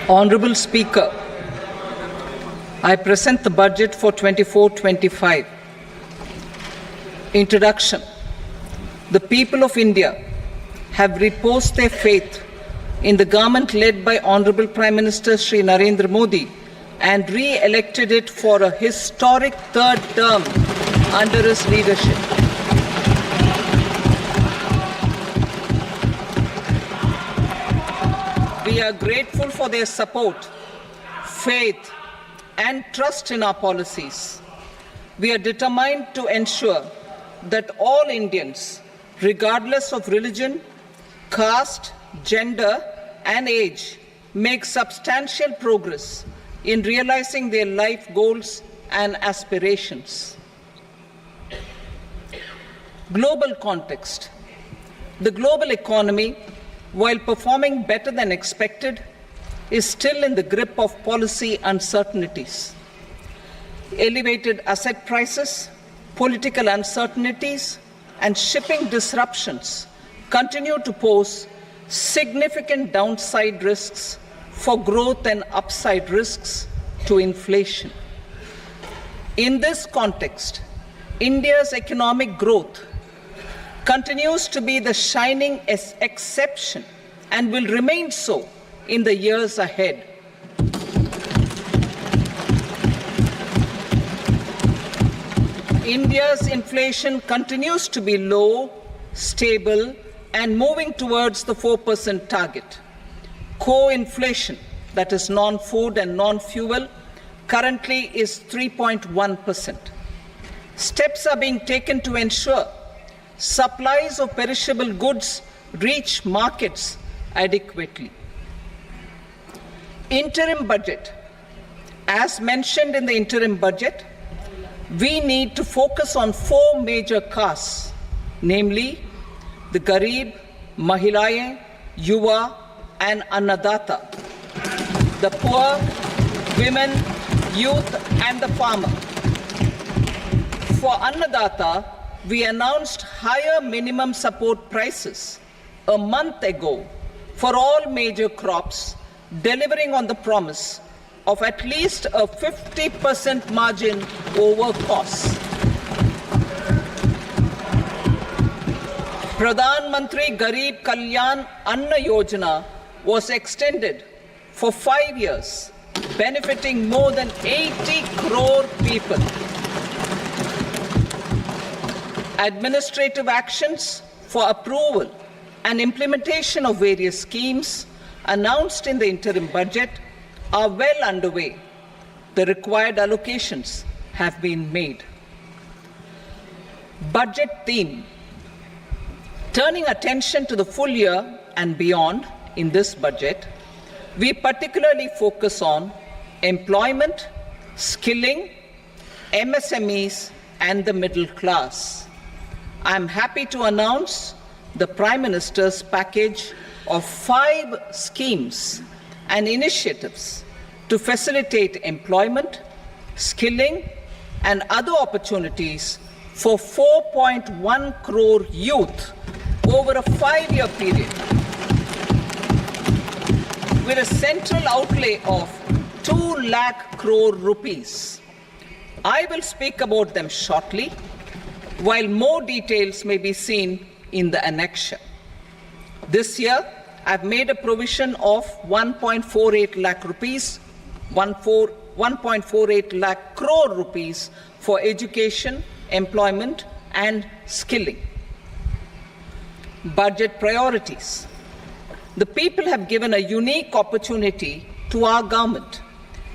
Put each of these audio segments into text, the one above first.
Honourable Speaker, I present the budget for 24-25. Introduction. The people of India have reposed their faith in the government led by Honourable Prime Minister Shri Narendra Modi and re-elected it for a historic third term under his leadership. We are grateful for their support, faith, and trust in our policies. We are determined to ensure that all Indians, regardless of religion, caste, gender, and age, make substantial progress in realizing their life goals and aspirations. Global context. The global economy, while performing better than expected, is still in the grip of policy uncertainties. Elevated asset prices, political uncertainties, and shipping disruptions continue to pose significant downside risks for growth and upside risks to inflation. In this context, India's economic growth continues to be the shining exception and will remain so in the years ahead. India's inflation continues to be low, stable, and moving towards the 4% target. Core inflation, that is non-food and non-fuel, currently is 3.1%. Steps are being taken to ensure supplies of perishable goods reach markets adequately. Interim budget. As mentioned in the interim budget, we need to focus on four major castes, namely the Garib, Mahilaye, Yuva, and Annadata, the poor, women, youth, and the farmer. For Annadata, we announced higher minimum support prices a month ago for all major crops, delivering on the promise of at least a 50% margin over costs. Pradhan Mantri Garib Kalyan Anna Yojana was extended for 5 years, benefiting more than 80 crore people. Administrative actions for approval and implementation of various schemes announced in the interim budget are well underway. The required allocations have been made. Budget theme. Turning attention to the full year and beyond in this budget, we particularly focus on employment, skilling, MSMEs, and the middle class. I am happy to announce the Prime Minister's package of 5 schemes and initiatives to facilitate employment, skilling, and other opportunities for 4.1 crore youth over a 5-year period, with a central outlay of 2 lakh crore rupees. I will speak about them shortly, while more details may be seen in the annexure. This year, I've made a provision of 1.48 lakh rupees, 1.48 lakh crore rupees for education, employment, and skilling. Budget priorities. The people have given a unique opportunity to our government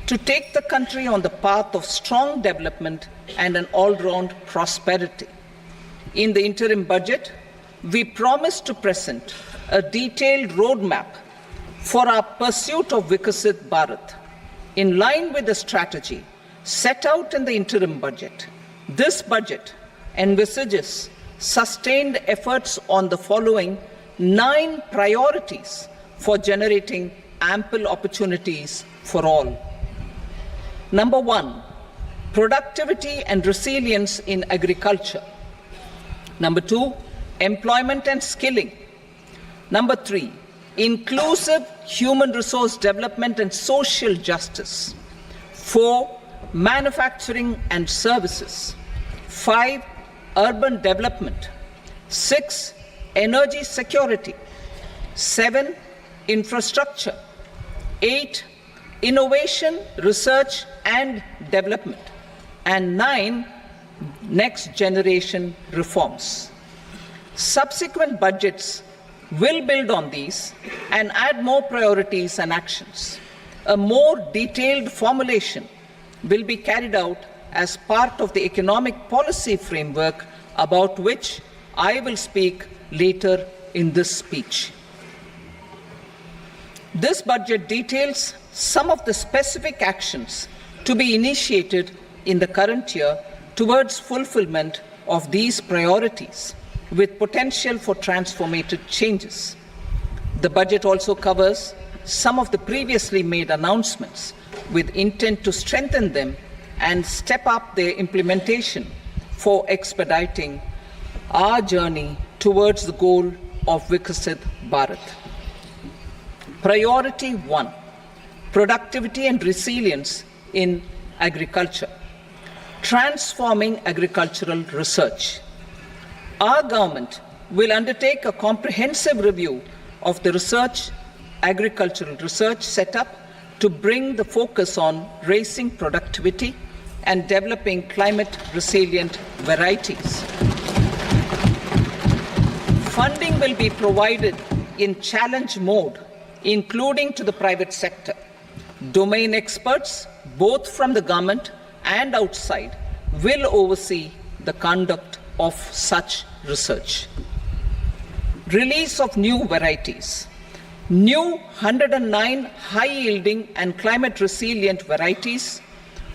to take the country on the path of strong development and an all-round prosperity. In the interim budget, we promise to present a detailed roadmap for our pursuit of Vikasit Bharat. In line with the strategy set out in the interim budget, this budget envisages sustained efforts on the following 9 priorities for generating ample opportunities for all. Number 1, productivity and resilience in agriculture. Number 2, employment and skilling. Number 3, inclusive human resource development and social justice. 4. Manufacturing and services. 5. Urban development. 6. Energy security. 7. Infrastructure. 8. Innovation, research and development. And 9. Next generation reforms. Subsequent budgets will build on these and add more priorities and actions. A more detailed formulation will be carried out as part of the economic policy framework about which I will speak later in this speech. This budget details some of the specific actions to be initiated in the current year towards fulfillment of these priorities, with potential for transformative changes. The budget also covers some of the previously made announcements with intent to strengthen them and step up their implementation for expediting our journey towards the goal of Vikasit Bharat. Priority 1, productivity and resilience in agriculture. Transforming agricultural research. Our government will undertake a comprehensive review of the agricultural research setup to bring the focus on raising productivity and developing climate-resilient varieties. Funding will be provided in challenge mode, including to the private sector. Domain experts, both from the government and outside, will oversee the conduct of such research. Release of new varieties. New 109 high-yielding and climate-resilient varieties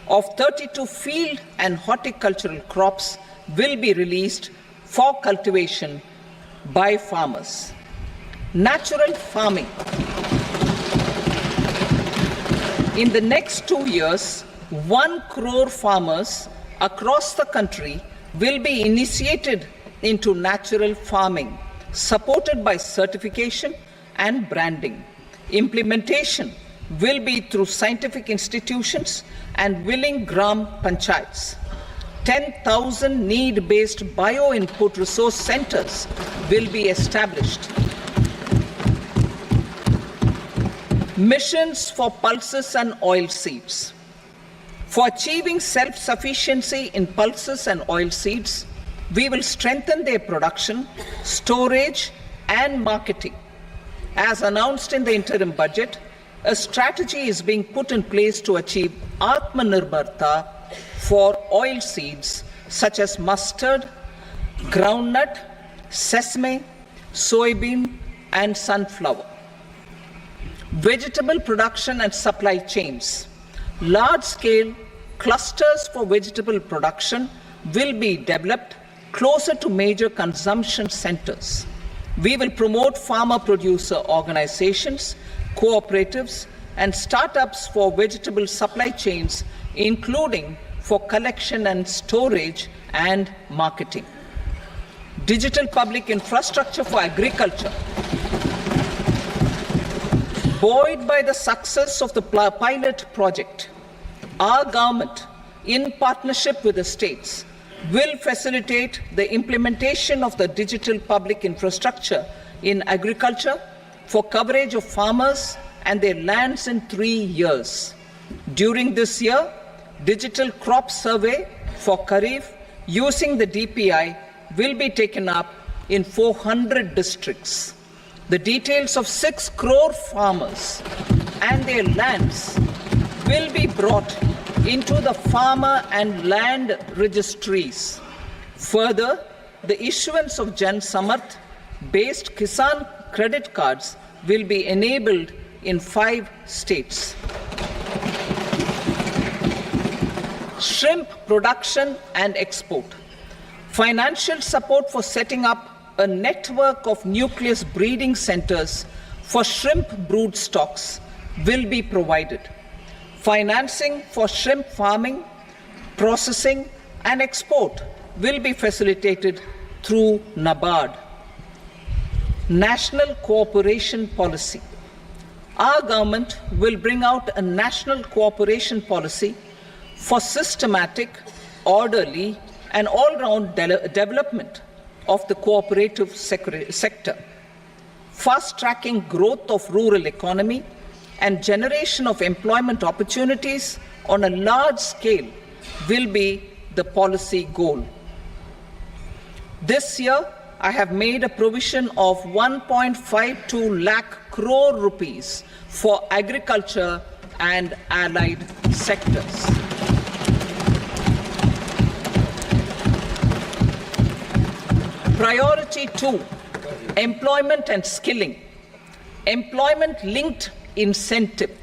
of 32 field and horticultural crops will be released for cultivation by farmers. Natural farming. In the next 2 years, 1 crore farmers across the country will be initiated into natural farming, supported by certification and branding. Implementation will be through scientific institutions and willing gram panchayats. 10,000 need-based bio-input resource centers will be established. Missions for pulses and oilseeds. For achieving self-sufficiency in pulses and oilseeds, we will strengthen their production, storage, and marketing. As announced in the interim budget, a strategy is being put in place to achieve Atmanirbharta for oilseeds such as mustard, groundnut, sesame, soybean, and sunflower. Vegetable production and supply chains. Large-scale clusters for vegetable production will be developed closer to major consumption centers. We will promote farmer-producer organizations, cooperatives, and startups for vegetable supply chains, including for collection and storage and marketing. Digital public infrastructure for agriculture. Buoyed by the success of the pilot project, our government, in partnership with the states, will facilitate the implementation of the digital public infrastructure in agriculture for coverage of farmers and their lands in 3 years. During this year, digital crop survey for Kharif using the DPI will be taken up in 400 districts. The details of 6 crore farmers and their lands will be brought into the farmer and land registries. Further, the issuance of Jan Samarth based Kisan credit cards will be enabled in 5 states. Shrimp production and export. Financial support for setting up a network of nucleus breeding centers for shrimp brood stocks will be provided. Financing for shrimp farming, processing, and export will be facilitated through NABARD. National Cooperation Policy. Our government will bring out a national cooperation policy for systematic, orderly, and all-round development of the cooperative sector, fast-tracking growth of rural economy and generation of employment opportunities on a large scale will be the policy goal. This year, I have made a provision of 1.52 lakh crore rupees for agriculture and allied sectors. Priority 2, employment and skilling. Employment-linked incentive.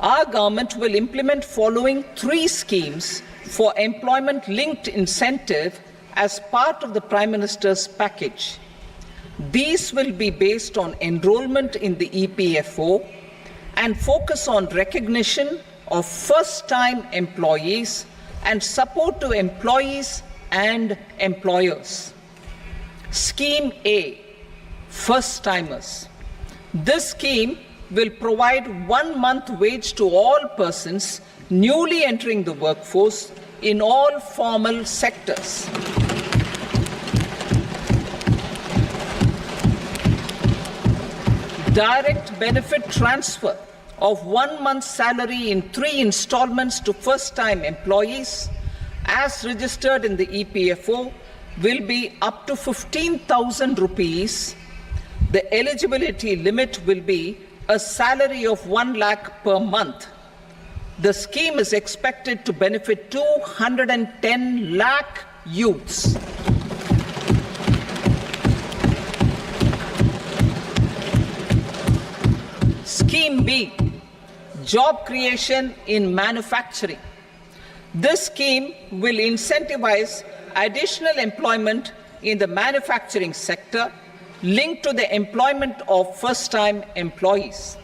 Our government will implement following 3 schemes for employment-linked incentive as part of the Prime Minister's package. These will be based on enrollment in the EPFO and focus on recognition of first-time employees and support to employees and employers. Scheme A, first-timers. This scheme will provide 1 month wage to all persons newly entering the workforce in all formal sectors. Direct benefit transfer of 1 month's salary in 3 installments to first-time employees as registered in the EPFO will be up to 15,000 rupees. The eligibility limit will be a salary of 1 lakh per month. The scheme is expected to benefit 210 lakh youths. Scheme B, job creation in manufacturing. This scheme will incentivize additional employment in the manufacturing sector linked to the employment of first-time employees.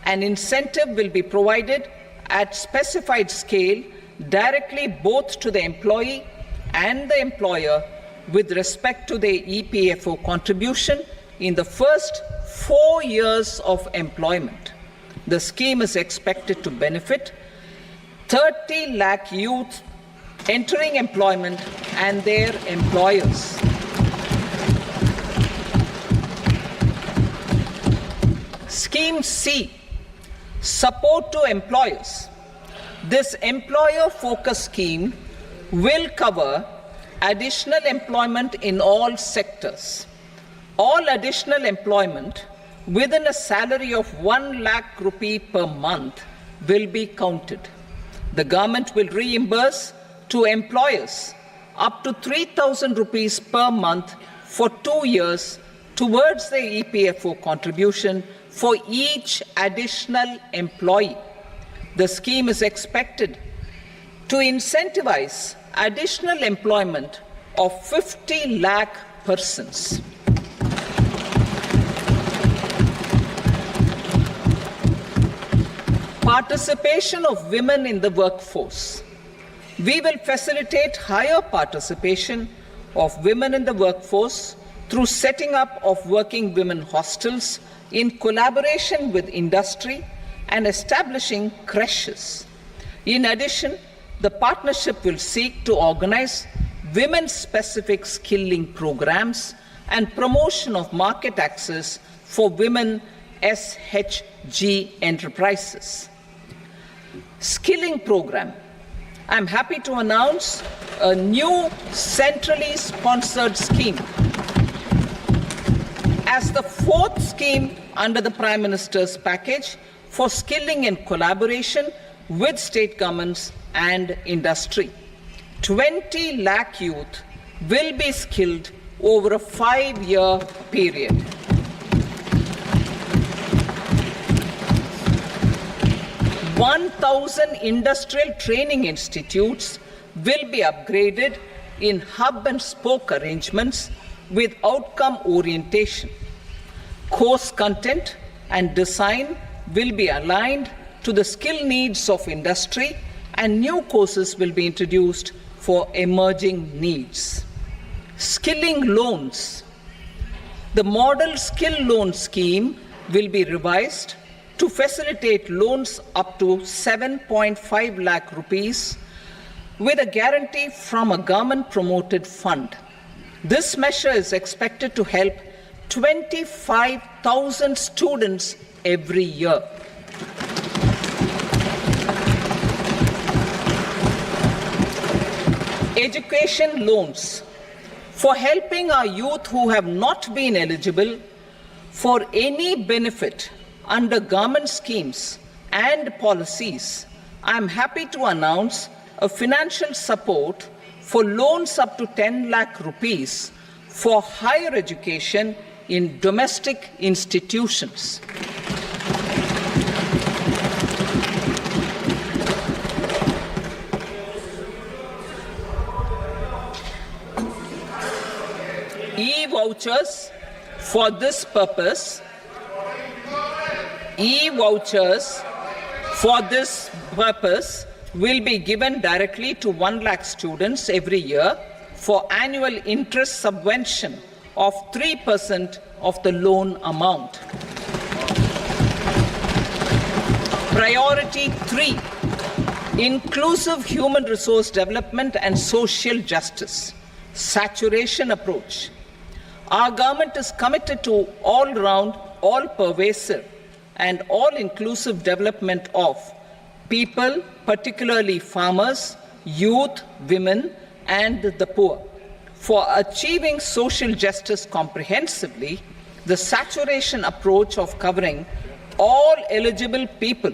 An incentive will be provided at specified scale directly both to the employee and the employer with respect to the EPFO contribution in the first 4 years of employment. The scheme is expected to benefit 30 lakh youth entering employment and their employers. Scheme C, support to employers. This employer-focused scheme will cover additional employment in all sectors. All additional employment within a salary of 1 lakh rupee per month will be counted. The government will reimburse to employers up to 3,000 rupees per month for 2 years towards the EPFO contribution for each additional employee. The scheme is expected to incentivize additional employment of 50 lakh persons. Participation of women in the workforce. We will facilitate higher participation of women in the workforce through setting up of working women hostels in collaboration with industry and establishing creches. In addition, the partnership will seek to organize women-specific skilling programs and promotion of market access for women SHG enterprises. Skilling program. I'm happy to announce a new centrally sponsored scheme as the 4th scheme under the Prime Minister's package for skilling in collaboration with state governments and industry. 20 lakh youth will be skilled over a 5-year period. "1,000 industrial training institutes will be upgraded in hub and spoke arrangements with outcome orientation. Course content and design will be aligned to the skill needs of industry, and new courses will be introduced for emerging needs. Skilling loans. The model skill loan scheme will be revised to facilitate loans up to 7.5 lakh rupees with a guarantee from a government-promoted fund. This measure is expected to help 25,000 students every year. Education loans for helping our youth who have not been eligible for any benefit under government schemes and policies. I am happy to announce a financial support for loans up to 10 lakh rupees for higher education in domestic institutions. E-vouchers for this purpose. E-vouchers for this purpose will be given directly to 1 lakh students every year for annual interest subvention of 3% of the loan amount. Priority 3, inclusive human resource development and social justice, saturation approach. Our government is committed to all-round, all-pervasive and all-inclusive development of people, particularly farmers, youth, women, and the poor. For achieving social justice comprehensively, the saturation approach of covering all eligible people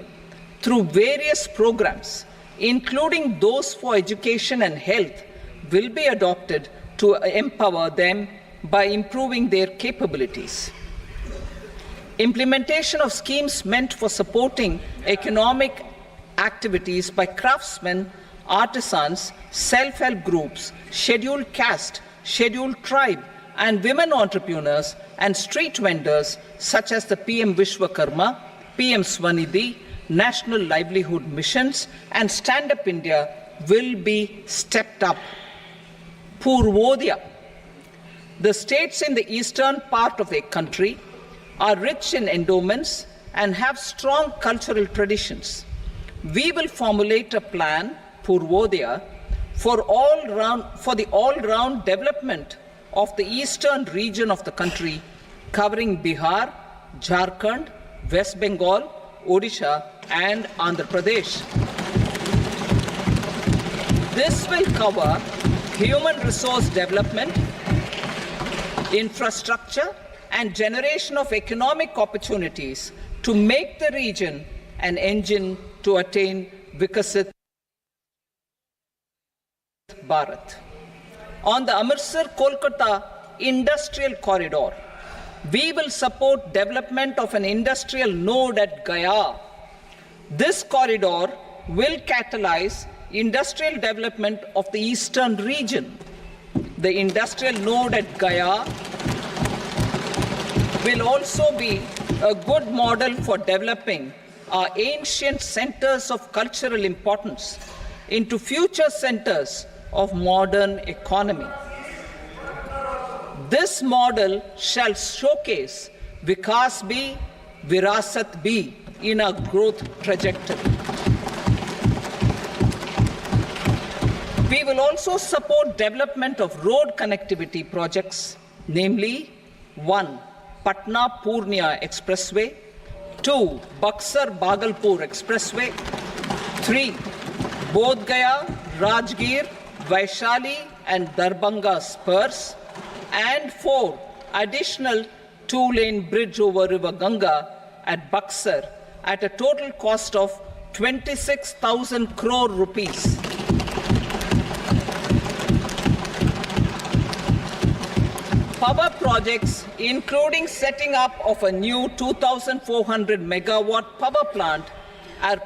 through various programs, including those for education and health, will be adopted to empower them by improving their capabilities. Implementation of schemes meant for supporting economic activities by craftsmen, artisans, self-help groups, scheduled caste, scheduled tribe, and women entrepreneurs and street vendors such as the PM Vishwakarma, PM Swanidhi, National Livelihood Missions, and Stand Up India will be stepped up. Purvodaya. The states in the eastern part of the country are rich in endowments and have strong cultural traditions. We will formulate a plan, Purvodaya, for the all-round development of the eastern region of the country, covering Bihar, Jharkhand, West Bengal, Odisha, and Andhra Pradesh. This will cover human resource development, infrastructure, and generation of economic opportunities to make the region an engine to attain Vikasit Bharat. On the Amritsar-Kolkata industrial corridor, we will support development of an industrial node at Gaya. This corridor will catalyze industrial development of the eastern region. The industrial node at Gaya will also be a good model for developing our ancient centers of cultural importance into future centers of modern economy. This model shall showcase Vikas B, Virasat B in our growth trajectory. We will also support development of road connectivity projects, namely 1. Patna-Purnia Expressway, 2. Buxar-Bhagalpur Expressway, 3. Bodh Gaya, Rajgir, Vaishali and Darbhanga spurs, and 4. Additional 2-lane bridge over River Ganga at Buxar at a total cost of 26,000 crore rupees. Power projects, including setting up of a new 2,400 megawatt power plant at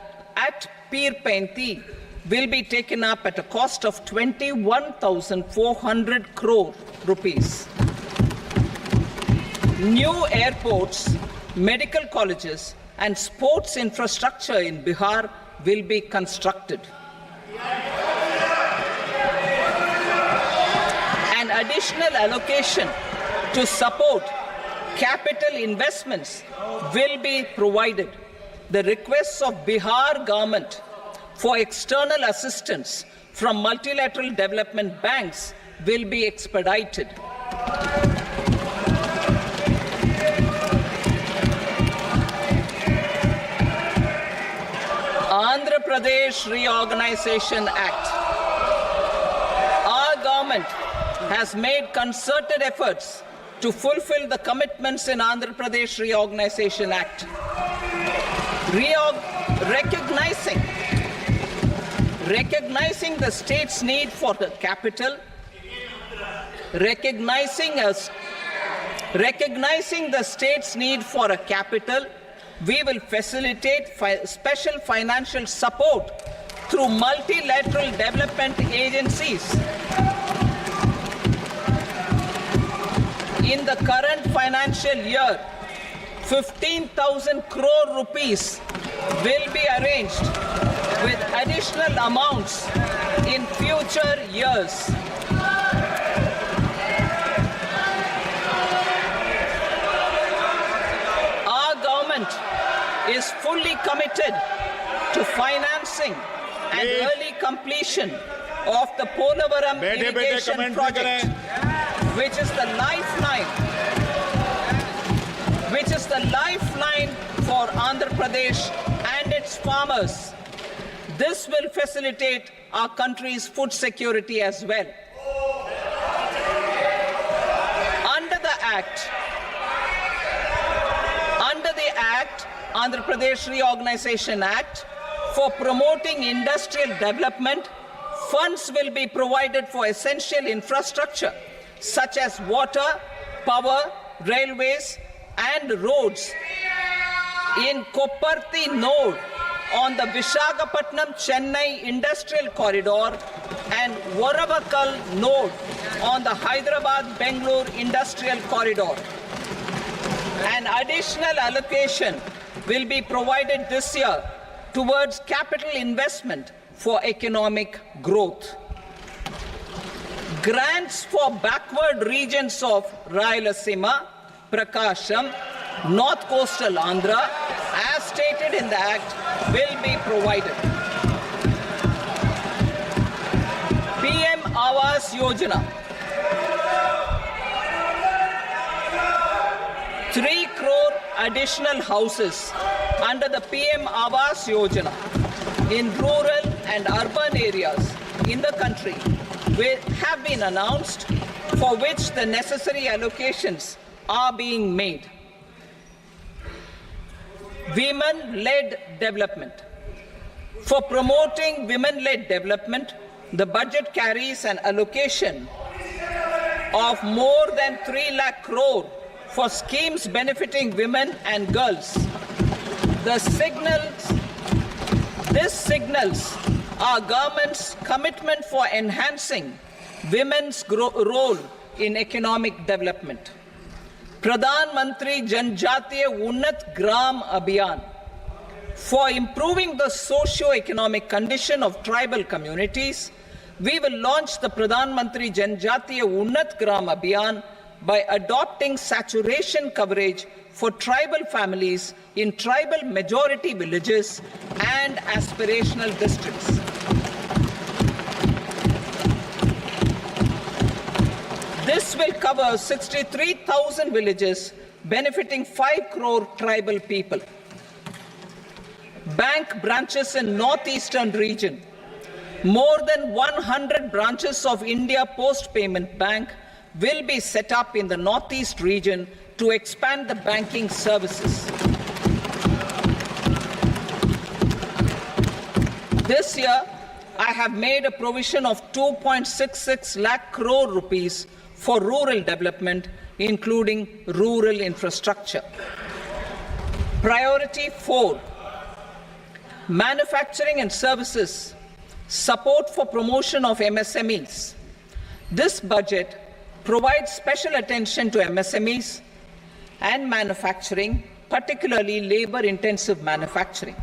Pir Painti, will be taken up at a cost of 21,400 crore rupees. New airports, medical colleges, and sports infrastructure in Bihar will be constructed. An additional allocation to support capital investments will be provided. The requests of Bihar government for external assistance from multilateral development banks will be expedited. Andhra Pradesh Reorganization Act. Our government has made concerted efforts to fulfill the commitments in Andhra Pradesh Reorganization Act. Recognizing the state's need for the capital, recognizing the state's need for a capital, we will facilitate special financial support through multilateral development agencies. In the current financial year, 15,000 crore rupees will be arranged with additional amounts in future years. Our government is fully committed to financing and early completion of the Polavaram irrigation project, which is the lifeline for Andhra Pradesh and its farmers. This will facilitate our country's food security as well. Under the Act, Andhra Pradesh Reorganization Act, for promoting industrial development, funds will be provided for essential infrastructure such as water, power, railways, and roads. In Kopparthi node on the Visakhapatnam-Chennai Industrial Corridor and Varavakal node on the Hyderabad-Bangalore Industrial Corridor. An additional allocation will be provided this year towards capital investment for economic growth. Grants for backward regions of Rayalaseema, Prakasham, North Coastal Andhra, as stated in the Act, will be provided. PM Awas Yojana. 3 crore additional houses under the PM Awas Yojana in rural and urban areas in the country have been announced, for which the necessary allocations are being made. Women-led development. For promoting women-led development, the budget carries an allocation of more than 3 lakh crore for schemes benefiting women and girls. This signals our government's commitment for enhancing women's role in economic development. Pradhan Mantri Janjatiya Unnat Gram Abhiyan. For improving the socio-economic condition of tribal communities, we will launch the Pradhan Mantri Janjatiya Unnat Gram Abhiyan by adopting saturation coverage for tribal families in tribal majority villages and aspirational districts. This will cover 63,000 villages, benefiting 5 crore tribal people. Bank branches in northeastern region. More than 100 branches of India Post Payment Bank will be set up in the northeast region to expand the banking services. This year, I have made a provision of 2.66 lakh crore rupees for rural development, including rural infrastructure. Priority 4, manufacturing and services, support for promotion of MSMEs. This budget provides special attention to MSMEs and manufacturing, particularly labor-intensive manufacturing.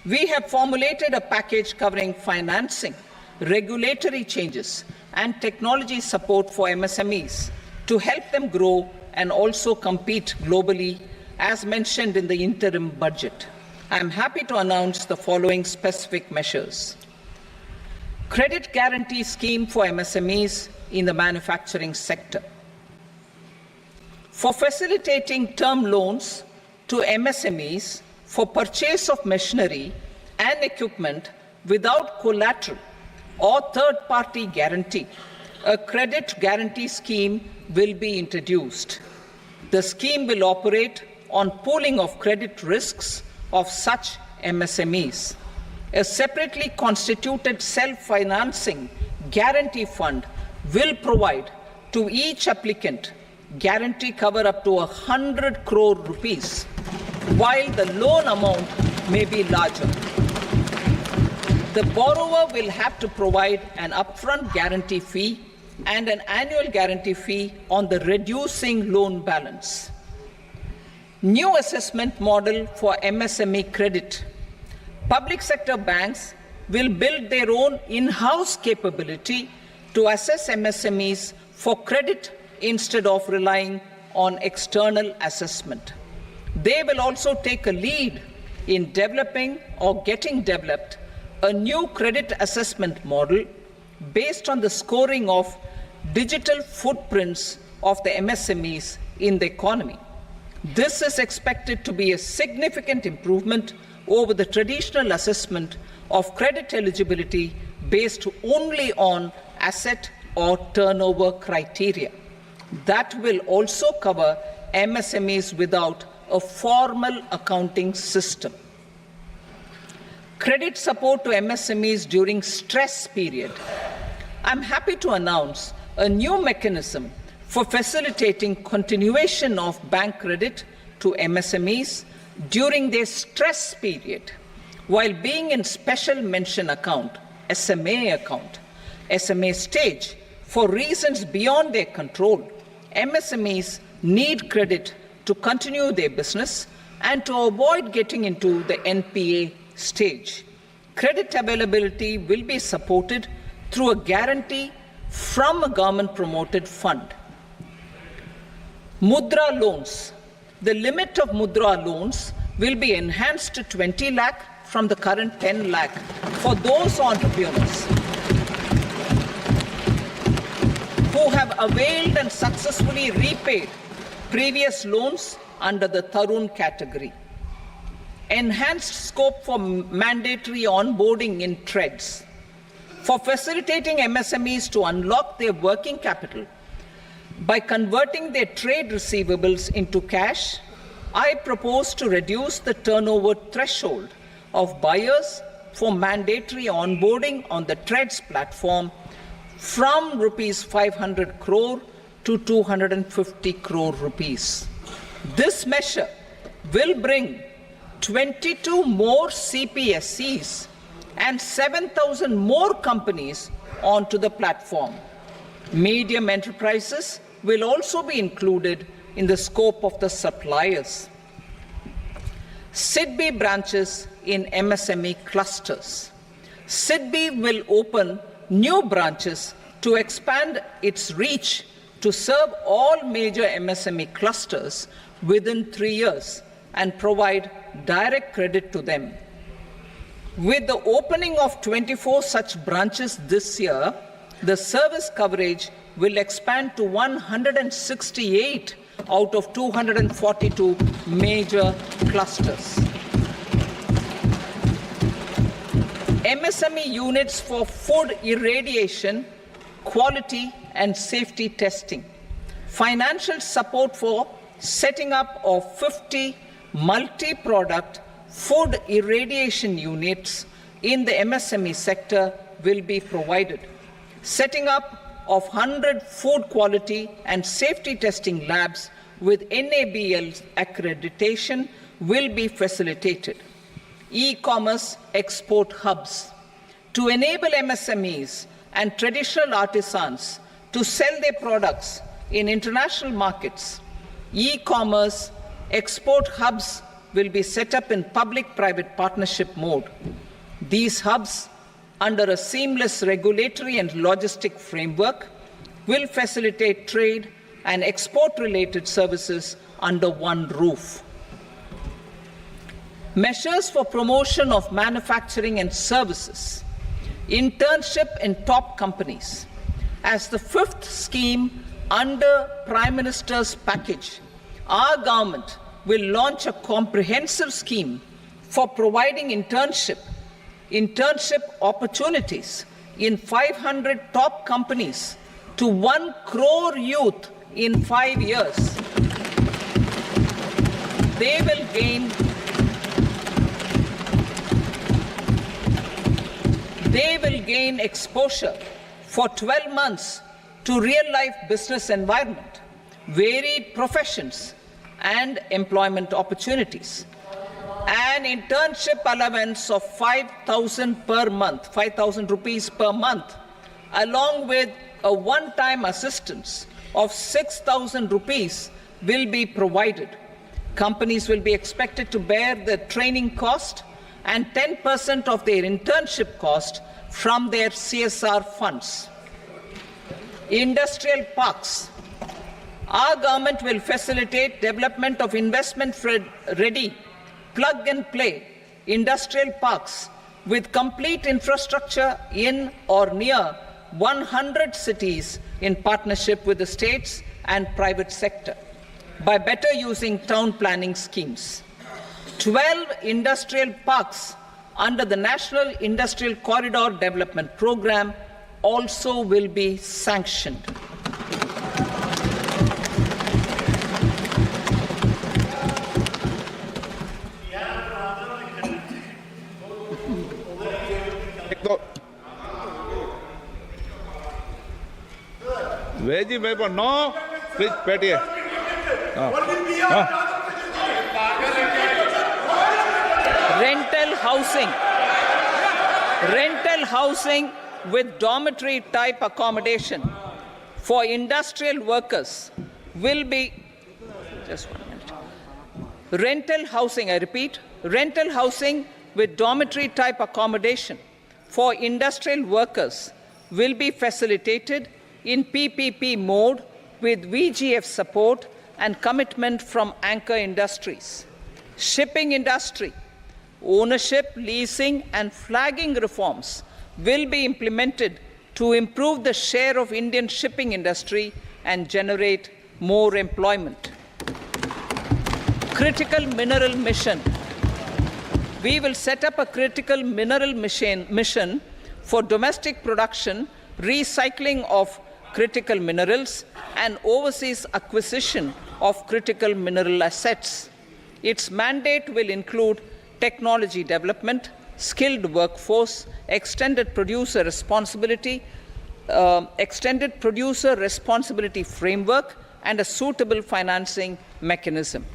We have formulated a package covering financing, regulatory changes, and technology support for MSMEs to help them grow and also compete globally, as mentioned in the interim budget. I am happy to announce the following specific measures. Credit guarantee scheme for MSMEs in the manufacturing sector. For facilitating term loans to MSMEs for purchase of machinery and equipment without collateral or third-party guarantee, a credit guarantee scheme will be introduced. The scheme will operate on pooling of credit risks of such MSMEs. A separately constituted self-financing guarantee fund will provide to each applicant guarantee cover up to 100 crore rupees, while the loan amount may be larger. The borrower will have to provide an upfront guarantee fee and an annual guarantee fee on the reducing loan balance. New assessment model for MSME credit. Public sector banks will build their own in-house capability to assess MSMEs for credit instead of relying on external assessment. They will also take a lead in developing or getting developed a new credit assessment model based on the scoring of digital footprints of the MSMEs in the economy. This is expected to be a significant improvement over the traditional assessment of credit eligibility based only on asset or turnover criteria. That will also cover MSMEs without a formal accounting system. Credit support to MSMEs during stress period. I'm happy to announce a new mechanism for facilitating continuation of bank credit to MSMEs during their stress period while being in special mention account, SMA stage, for reasons beyond their control. MSMEs need credit to continue their business and to avoid getting into the NPA stage. Credit availability will be supported through a guarantee from a government-promoted fund. Mudra loans. The limit of Mudra loans will be enhanced to 20 lakh from the current 10 lakh for those entrepreneurs who have availed and successfully repaid previous loans under the Tarun category. Enhanced scope for mandatory onboarding in trades. For facilitating MSMEs to unlock their working capital by converting their trade receivables into cash, I propose to reduce the turnover threshold of buyers for mandatory onboarding on the trades platform from rupees 500 crore to 250 crore rupees. This measure will bring 22 more CPSCs and 7,000 more companies onto the platform. Medium enterprises will also be included in the scope of the suppliers. SIDBI branches in MSME clusters. SIDBI will open new branches to expand its reach to serve all major MSME clusters within 3 years and provide direct credit to them. With the opening of 24 such branches this year, the service coverage will expand to 168 out of 242 major clusters. MSME units for food irradiation, quality and safety testing. Financial support for setting up of 50 multi-product food irradiation units in the MSME sector will be provided. Setting up of 100 food quality and safety testing labs with NABL accreditation will be facilitated. E-commerce export hubs. To enable MSMEs and traditional artisans to sell their products in international markets, e-commerce export hubs will be set up in public-private partnership mode. These hubs, under a seamless regulatory and logistic framework, will facilitate trade and export-related services under one roof. Measures for promotion of manufacturing and services, internship in top companies. As the fifth scheme under Prime Minister's package, our government will launch a comprehensive scheme for providing internship opportunities in 500 top companies to 1 crore youth in 5 years. They will gain exposure for 12 months to real-life business environment, varied professions, and employment opportunities. An internship allowance of 5,000 per month, 5,000 rupees per month, along with a one-time assistance of 6,000 rupees will be provided. Companies will be expected to bear the training cost and 10% of their internship cost from their CSR funds. Industrial parks. Our government will facilitate development of investment-ready, plug-and-play industrial parks with complete infrastructure in or near 100 cities in partnership with the states and private sector by better using town planning schemes. 12 industrial parks under the National Industrial Corridor Development Program also will be sanctioned. Veji paper, no. Please, Petty. Rental housing with dormitory type accommodation for industrial workers will be, just 1 minute. Rental housing, I repeat, rental housing with dormitory type accommodation for industrial workers will be facilitated in PPP mode with VGF support and commitment from anchor industries. Shipping industry, ownership, leasing and flagging reforms will be implemented to improve the share of Indian shipping industry and generate more employment. Critical mineral mission. We will set up a critical mineral mission for domestic production, recycling of critical minerals and overseas acquisition of critical mineral assets. Its mandate will include technology development, skilled workforce, extended producer responsibility framework, and a suitable financing mechanism.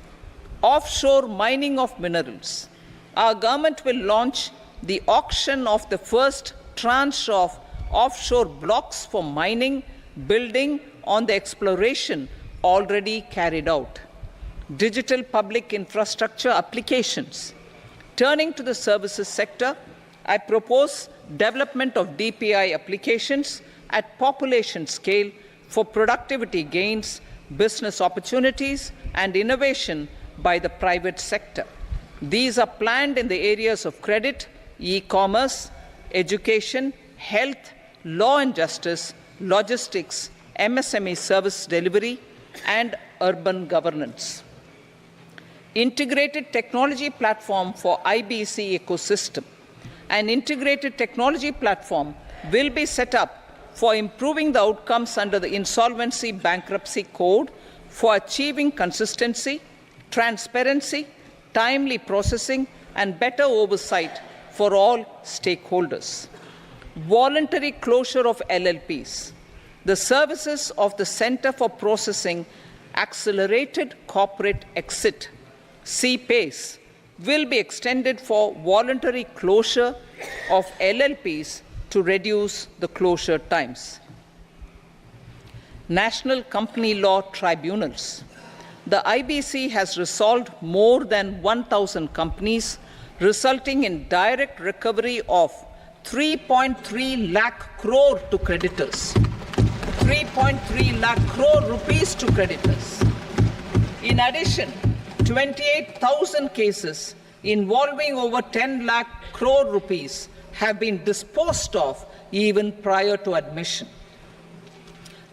Offshore mining of minerals. Our government will launch the auction of the first tranche of offshore blocks for mining, building on the exploration already carried out. Digital public infrastructure applications. Turning to the services sector, I propose development of DPI applications at population scale for productivity gains, business opportunities, and innovation by the private sector. These are planned in the areas of credit, e-commerce, education, health, law and justice, logistics, MSME service delivery, and urban governance. Integrated technology platform for IBC ecosystem. An integrated technology platform will be set up for improving the outcomes under the Insolvency Bankruptcy Code for achieving consistency, transparency, timely processing, and better oversight for all stakeholders. Voluntary closure of LLPs. The services of the Center for Processing Accelerated Corporate Exit, CPACE, will be extended for voluntary closure of LLPs to reduce the closure times. National Company Law Tribunals. The IBC has resolved more than 1,000 companies, resulting in direct recovery of 3.3 lakh crore to creditors. 3.3 lakh crore rupees to creditors. In addition, 28,000 cases involving over 10 lakh crore rupees have been disposed of even prior to admission.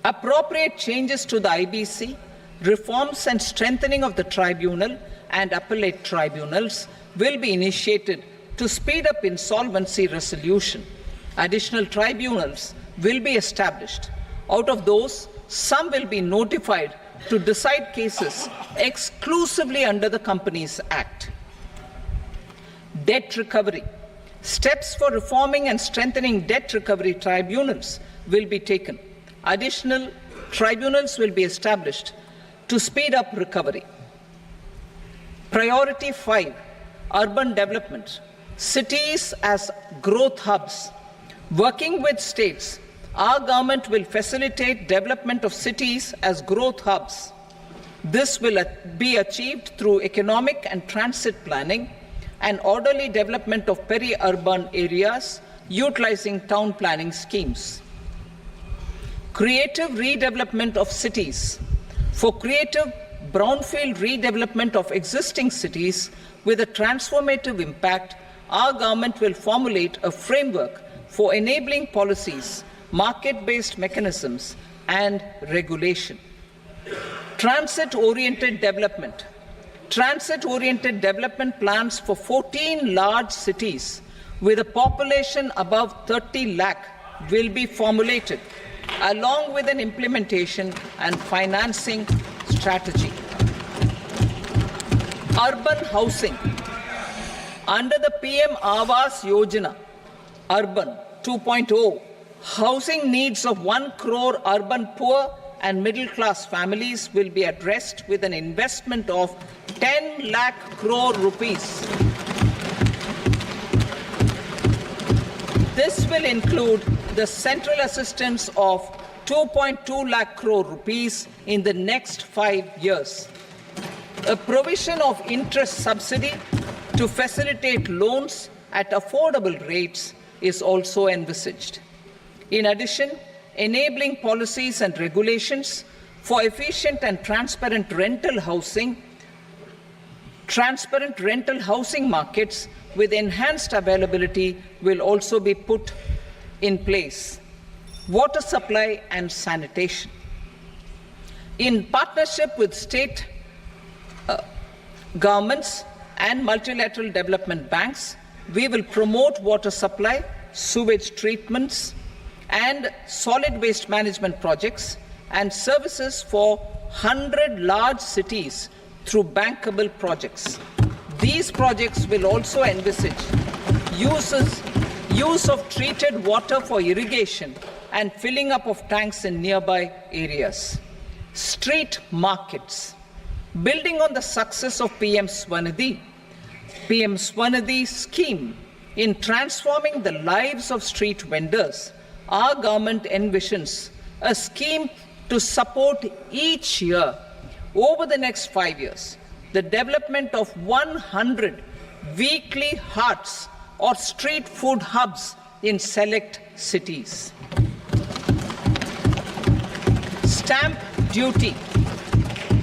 Appropriate changes to the IBC, reforms and strengthening of the tribunal and appellate tribunals will be initiated to speed up insolvency resolution. Additional tribunals will be established. Out of those, some will be notified to decide cases exclusively under the Companies Act. Debt recovery. Steps for reforming and strengthening debt recovery tribunals will be taken. Additional tribunals will be established to speed up recovery. Priority 5, urban development. Cities as growth hubs. Working with states, our government will facilitate development of cities as growth hubs. This will be achieved through economic and transit planning and orderly development of peri-urban areas utilizing town planning schemes. Creative redevelopment of cities. For creative brownfield redevelopment of existing cities with a transformative impact, our government will formulate a framework for enabling policies, market-based mechanisms, and regulation. Transit-oriented development. Transit-oriented development plans for 14 large cities with a population above 30 lakh will be formulated, along with an implementation and financing strategy. Urban housing. Under the PM Awas Yojana, Urban 2.0, housing needs of 1 crore urban poor and middle-class families will be addressed with an investment of 10 lakh crore rupees. This will include the central assistance of 2.2 lakh crore rupees in the next 5 years. A provision of interest subsidy to facilitate loans at affordable rates is also envisaged. In addition, enabling policies and regulations for efficient and transparent rental housing markets with enhanced availability will also be put in place. Water supply and sanitation. In partnership with state governments and multilateral development banks, we will promote water supply, sewage treatments, and solid waste management projects and services for 100 large cities through bankable projects. These projects will also envisage use of treated water for irrigation and filling up of tanks in nearby areas. Street markets. Building on the success of PM Swanidhi scheme in transforming the lives of street vendors, our government envisions a scheme to support each year over the next 5 years the development of 100 weekly hearts or street food hubs in select cities. Stamp duty.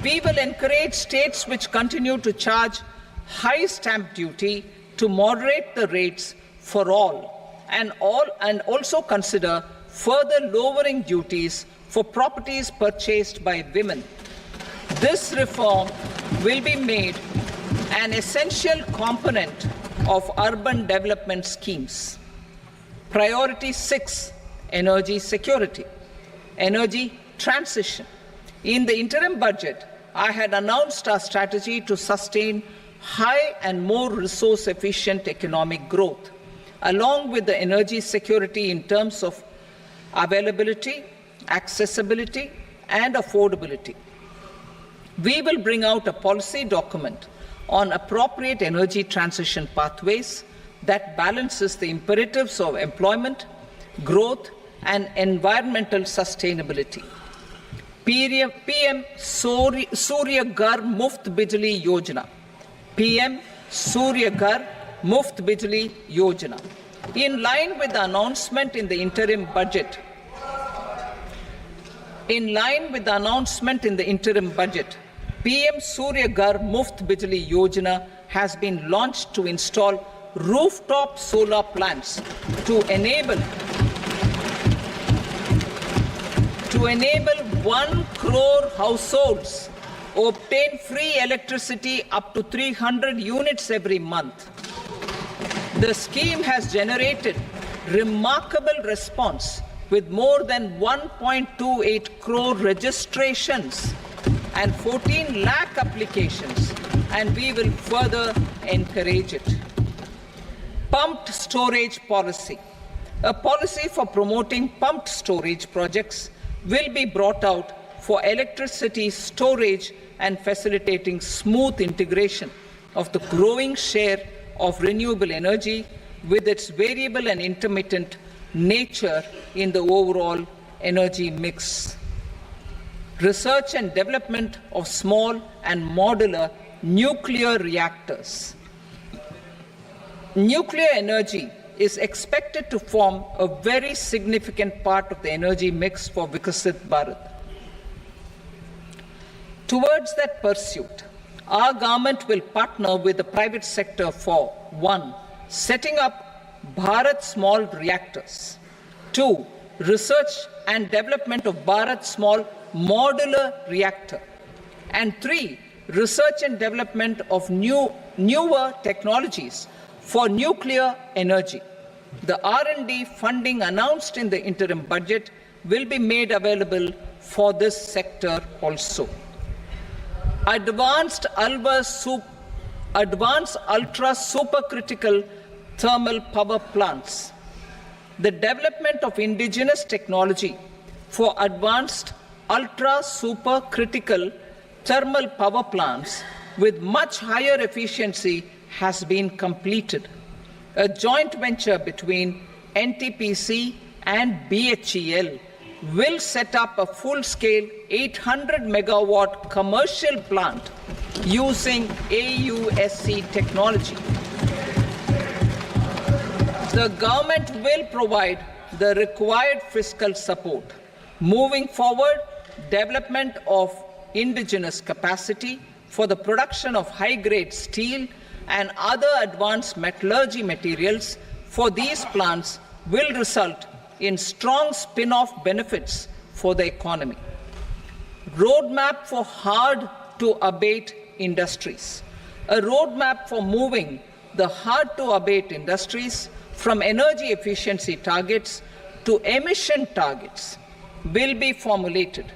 We will encourage states which continue to charge high stamp duty to moderate the rates for all and also consider further lowering duties for properties purchased by women. This reform will be made an essential component of urban development schemes. Priority 6, energy security, energy transition. In the interim budget, I had announced our strategy to sustain high and more resource-efficient economic growth, along with the energy security in terms of availability, accessibility, and affordability. We will bring out a policy document on appropriate energy transition pathways that balances the imperatives of employment, growth, and environmental sustainability. PM Surya Ghar Muft Bijli Yojana. PM Surya Ghar Muft Bijli Yojana. In line with the announcement in the interim budget, In line with the announcement in the interim budget, PM Surya Ghar Muft Bijli Yojana has been launched to install rooftop solar plants to enable 1 crore households obtain free electricity up to 300 units every month. The scheme has generated remarkable response with more than 1.28 crore registrations and 14 lakh applications, and we will further encourage it. Pumped storage policy. A policy for promoting pumped storage projects will be brought out for electricity storage and facilitating smooth integration of the growing share of renewable energy with its variable and intermittent nature in the overall energy mix. Research and development of small and modular nuclear reactors. Nuclear energy is expected to form a very significant part of the energy mix for Vikasit Bharat. Towards that pursuit, our government will partner with the private sector for 1. Setting up Bharat Small Reactors, 2. Research and development of Bharat Small Modular Reactor, and 3. Research and development of newer technologies for nuclear energy. The R&D funding announced in the interim budget will be made available for this sector also. Advanced ultra supercritical thermal power plants. The development of indigenous technology for advanced ultra supercritical thermal power plants with much higher efficiency has been completed. A joint venture between NTPC and BHEL will set up a full-scale 800 megawatt commercial plant using AUSC technology. The government will provide the required fiscal support. Moving forward, development of indigenous capacity for the production of high-grade steel and other advanced metallurgy materials for these plants will result in strong spin-off benefits for the economy. Roadmap for hard-to-abate industries. A roadmap for moving the hard-to-abate industries from energy efficiency targets to emission targets will be formulated.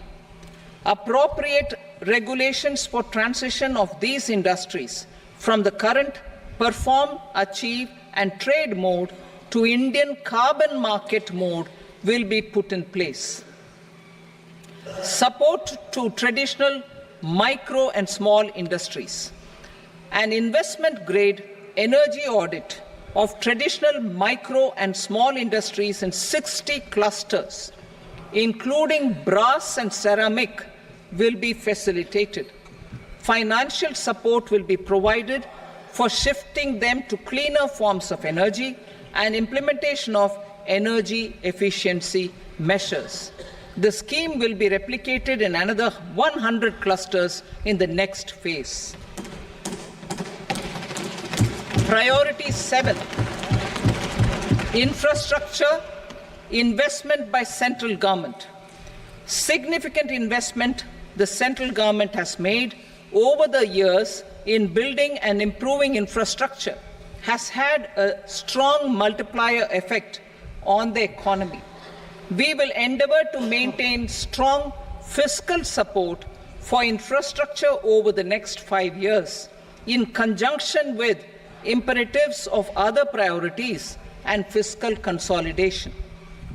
Appropriate regulations for transition of these industries from the current perform, achieve, and trade mode to Indian carbon market mode will be put in place. Support to traditional micro and small industries. An investment-grade energy audit of traditional micro and small industries in 60 clusters, including brass and ceramic, will be facilitated. Financial support will be provided for shifting them to cleaner forms of energy and implementation of energy efficiency measures. The scheme will be replicated in another 100 clusters in the next phase. Priority 7, infrastructure investment by central government. Significant investment the central government has made over the years in building and improving infrastructure has had a strong multiplier effect on the economy. We will endeavor to maintain strong fiscal support for infrastructure over the next 5 years in conjunction with imperatives of other priorities and fiscal consolidation.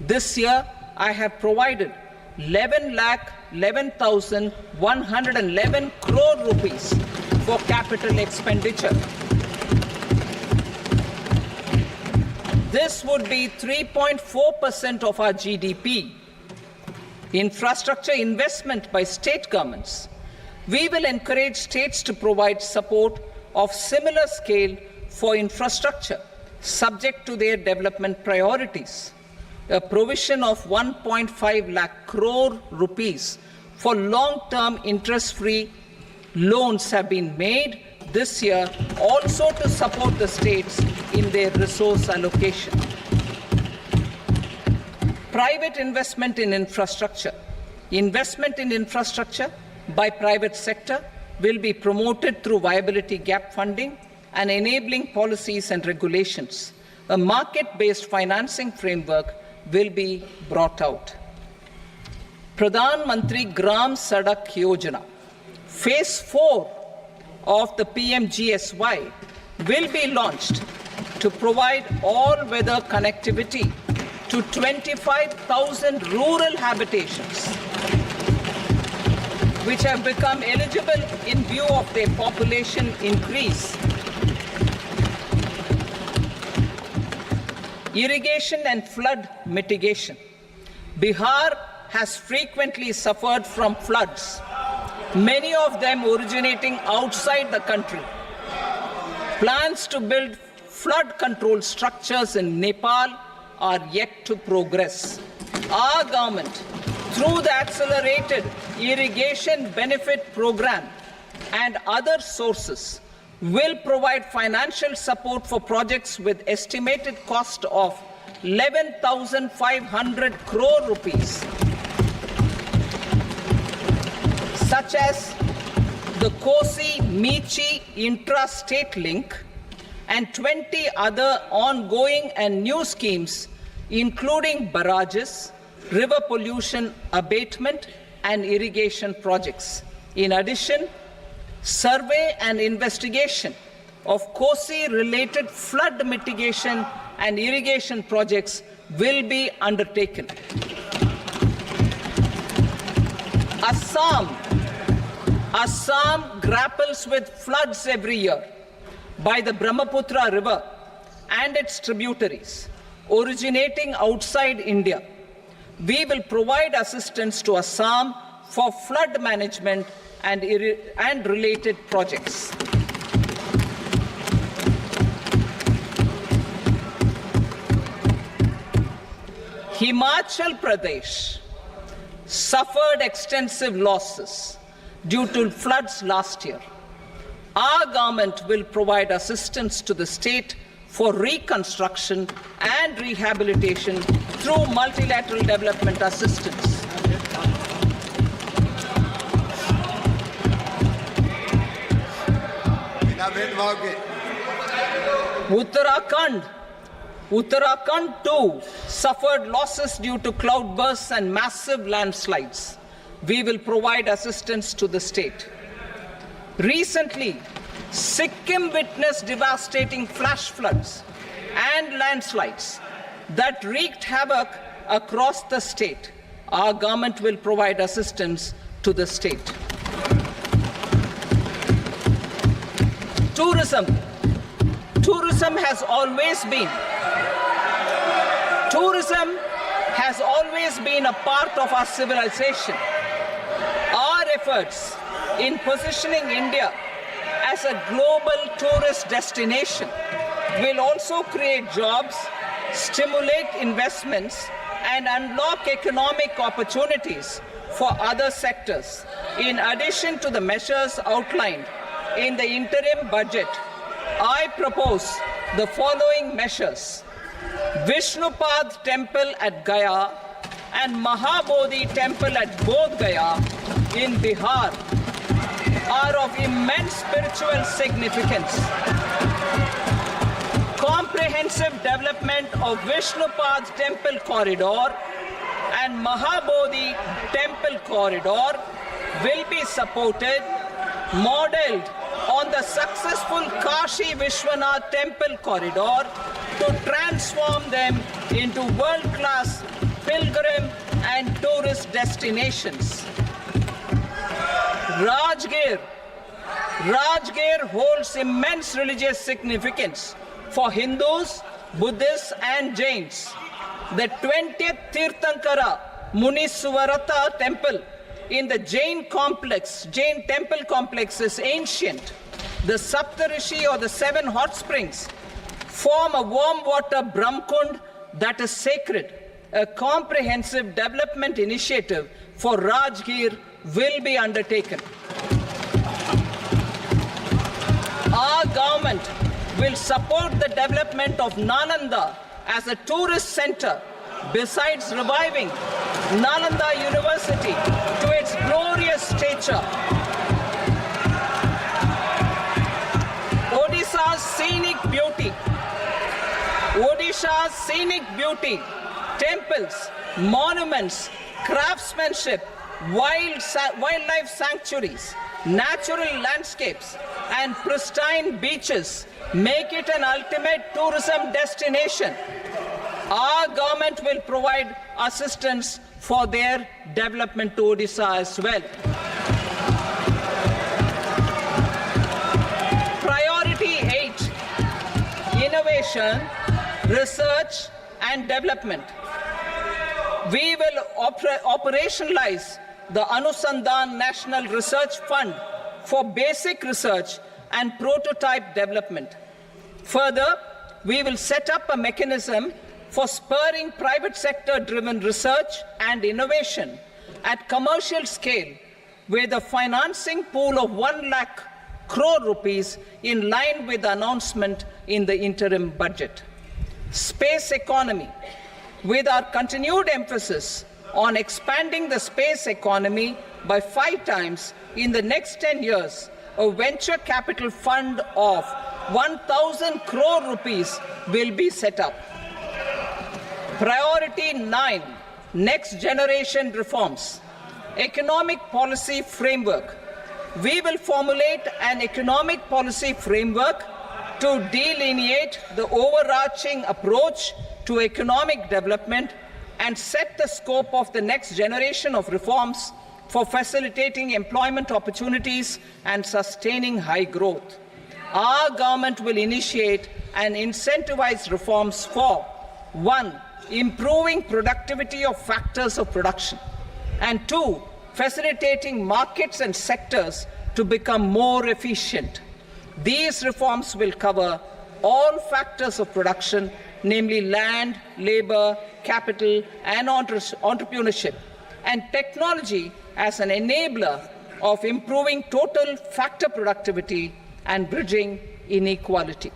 This year, I have provided 11,11,111 crore rupees for capital expenditure. This would be 3.4% of our GDP. Infrastructure investment by state governments. We will encourage states to provide support of similar scale for infrastructure, subject to their development priorities. a provision of 1.5 lakh crore rupees for long-term interest-free loans have been made this year also to support the states in their resource allocation. Private investment in infrastructure. Investment in infrastructure by private sector will be promoted through viability gap funding and enabling policies and regulations. A market-based financing framework will be brought out. Pradhan Mantri Gram Sadak Yojana, Phase 4 of the PMGSY will be launched to provide all-weather connectivity to 25,000 rural habitations, which have become eligible in view of their population increase. Irrigation and flood mitigation. Bihar has frequently suffered from floods, many of them originating outside the country. Plans to build flood control structures in Nepal are yet to progress. Our government, through the Accelerated Irrigation Benefit Program and other sources, will provide financial support for projects with estimated cost of 11,500 crore rupees, such as the Kosi-Michi intra-state link and 20 other ongoing and new schemes, including barrages, river pollution abatement, and irrigation projects. In addition, survey and investigation of Kosi-related flood mitigation and irrigation projects will be undertaken. Assam grapples with floods every year by the Brahmaputra River and its tributaries originating outside India. We will provide assistance to Assam for flood management and related projects. Himachal Pradesh suffered extensive losses due to floods last year. Our government will provide assistance to the state for reconstruction and rehabilitation through multilateral development assistance. Uttarakhand too suffered losses due to cloudbursts and massive landslides. We will provide assistance to the state. Recently, Sikkim witnessed devastating flash floods and landslides that wreaked havoc across the state. Our government will provide assistance to the state. Tourism. Tourism has always been a part of our civilization. Our efforts in positioning India as a global tourist destination will also create jobs, stimulate investments, and unlock economic opportunities for other sectors. In addition to the measures outlined in the interim budget, I propose the following measures. Vishnupad Temple at Gaya and Mahabodhi Temple at Bodh Gaya in Bihar are of immense spiritual significance. Comprehensive development of Vishnupad Temple Corridor and Mahabodhi Temple Corridor will be supported, modeled on the successful Kashi Vishwanath Temple Corridor to transform them into world-class pilgrim and tourist destinations. Rajgir holds immense religious significance for Hindus, Buddhists, and Jains. The 20th Tirthankara Muniswarata temple in the Jain temple complex is ancient. The Saptarishi, or the 7 hot springs, form a warm water Brahmkund that is sacred. a comprehensive development initiative for Rajgir will be undertaken. Our government will support the development of Nalanda as a tourist center, besides reviving Nalanda University to its glorious stature. Odisha's scenic beauty, temples, monuments, craftsmanship, wildlife sanctuaries, natural landscapes, and pristine beaches make it an ultimate tourism destination. Our government will provide assistance for their development to Odisha as well. Priority 8, innovation, research and development. We will operationalize the Anusandhan National Research Fund for basic research and prototype development. Further, we will set up a mechanism for spurring private sector-driven research and innovation at commercial scale with a financing pool of 1 lakh crore rupees in line with the announcement in the interim budget. Space economy. With our continued emphasis on expanding the space economy by 5 times in the next 10 years, a venture capital fund of 1,000 crore rupees will be set up. Priority 9, next generation reforms. Economic policy framework. We will formulate an economic policy framework to delineate the overarching approach to economic development and set the scope of the next generation of reforms for facilitating employment opportunities and sustaining high growth. Our government will initiate and incentivize reforms for 1. Improving productivity of factors of production, and 2. Facilitating markets and sectors to become more efficient. These reforms will cover all factors of production, namely land, labor, capital, and entrepreneurship, and technology as an enabler of improving total factor productivity and bridging inequality.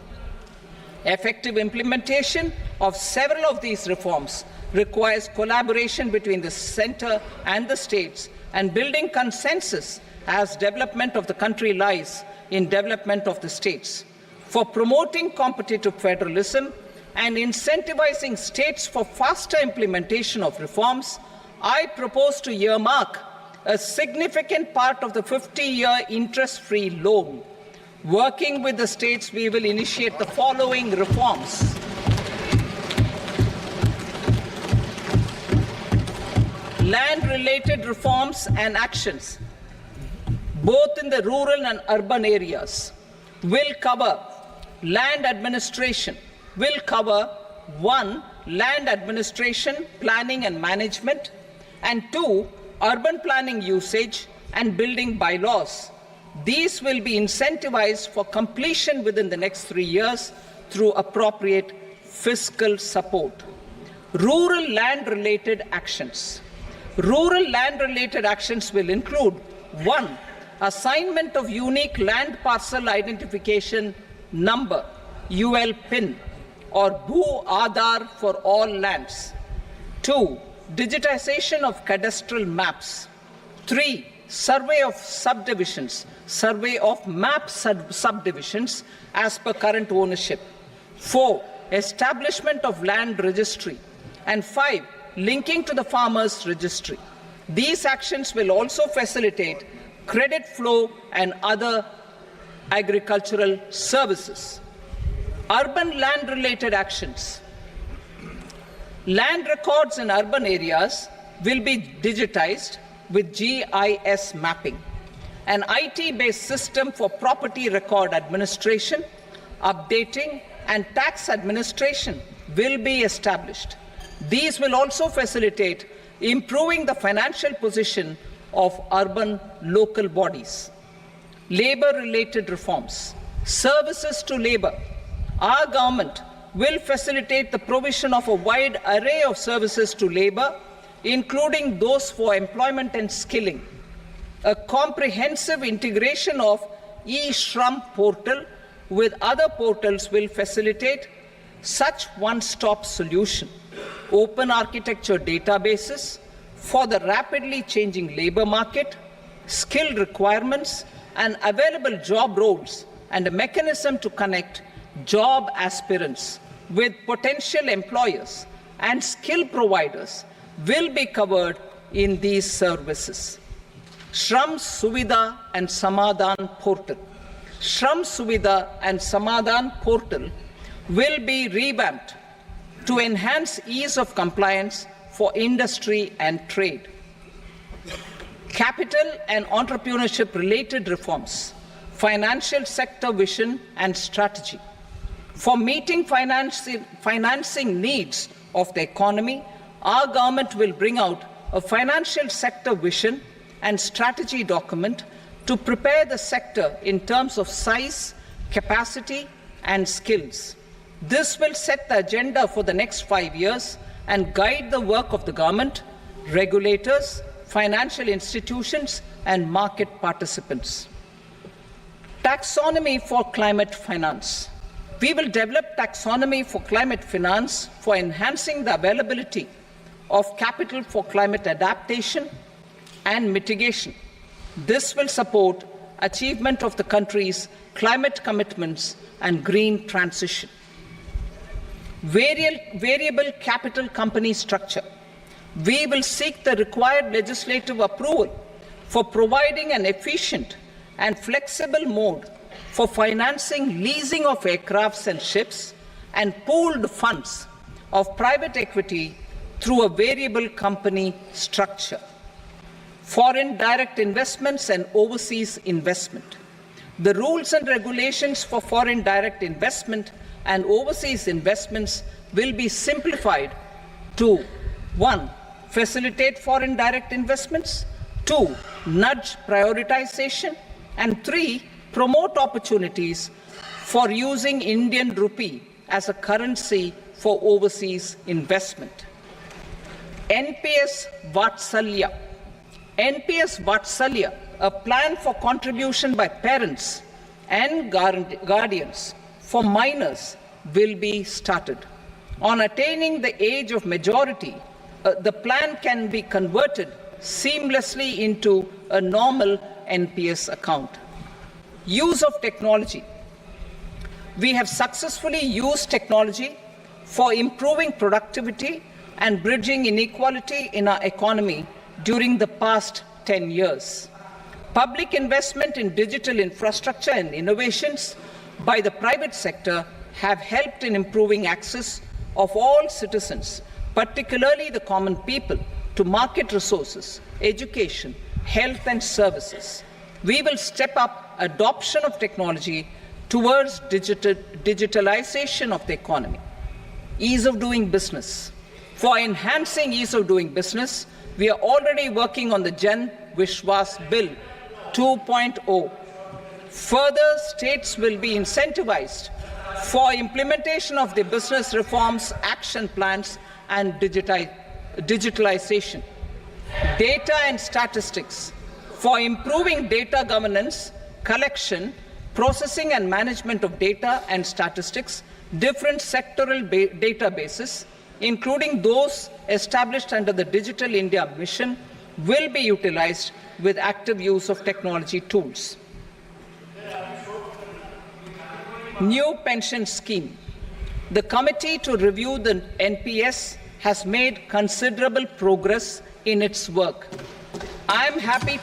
Effective implementation of several of these reforms requires collaboration between the center and the states and building consensus as development of the country lies in development of the states. For promoting competitive federalism and incentivizing states for faster implementation of reforms, I propose to earmark a significant part of the 50-year interest-free loan. Working with the states, we will initiate the following reforms. Land-related reforms and actions, both in the rural and urban areas, will cover land administration, will cover 1. Land administration, planning and management, and 2. Urban planning usage and building bylaws. These will be incentivized for completion within the next 3 years through appropriate fiscal support. Rural land-related actions. Rural land-related actions will include 1. Assignment of unique land parcel identification number, UL PIN, or Bhu Aadhaar for all lands. 2. Digitization of cadastral maps. 3. Survey of subdivisions, survey of map subdivisions as per current ownership. 4. Establishment of land registry. And 5. Linking to the farmers registry. These actions will also facilitate credit flow and other agricultural services. Urban land-related actions. Land records in urban areas will be digitized with GIS mapping. An IT-based system for property record administration, updating, and tax administration will be established. These will also facilitate improving the financial position of urban local bodies. Labor-related reforms. Services to labor. Our government will facilitate the provision of a wide array of services to labour, including those for employment and skilling. A comprehensive integration of e-Shram portal with other portals will facilitate such one-stop solution. Open architecture databases for the rapidly changing labour market, skill requirements and available job roles, and a mechanism to connect job aspirants with potential employers and skill providers will be covered in these services. Shram Suvidha and Samadhan portal. Shram Suvidha and Samadhan portal will be revamped to enhance ease of compliance for industry and trade. Capital and entrepreneurship related reforms, financial sector vision and strategy. For meeting financing needs of the economy, our government will bring out a financial sector vision and strategy document to prepare the sector in terms of size, capacity and skills. This will set the agenda for the next 5 years and guide the work of the government, regulators, financial institutions and market participants. Taxonomy for climate finance. We will develop taxonomy for climate finance for enhancing the availability of capital for climate adaptation and mitigation. This will support achievement of the country's climate commitments and green transition. Variable capital company structure. We will seek the required legislative approval for providing an efficient and flexible mode for financing leasing of aircrafts and ships and pooled funds of private equity through a variable company structure. Foreign direct investments and overseas investment. The rules and regulations for foreign direct investment and overseas investments will be simplified to 1. Facilitate foreign direct investments, 2. Nudge prioritization, and 3. Promote opportunities for using Indian rupee as a currency for overseas investment. NPS Vatsalya. NPS Vatsalya, a plan for contribution by parents and guardians for minors, will be started. On attaining the age of majority, the plan can be converted seamlessly into a normal NPS account. Use of technology. We have successfully used technology for improving productivity and bridging inequality in our economy during the past 10 years. Public investment in digital infrastructure and innovations by the private sector have helped in improving access of all citizens, particularly the common people, to market resources, education, health and services. We will step up adoption of technology towards digitalization of the economy. Ease of doing business. For enhancing ease of doing business, we are already working on the Jan Vishwas Bill 2.0. Further, states will be incentivized for implementation of the business reforms, action plans and digitalization. Data and statistics. For improving data governance, collection, processing and management of data and statistics, different sectoral databases, including those established under the Digital India Mission, will be utilized with active use of technology tools. New pension scheme. The committee to review the NPS has made considerable progress in its work. I am happy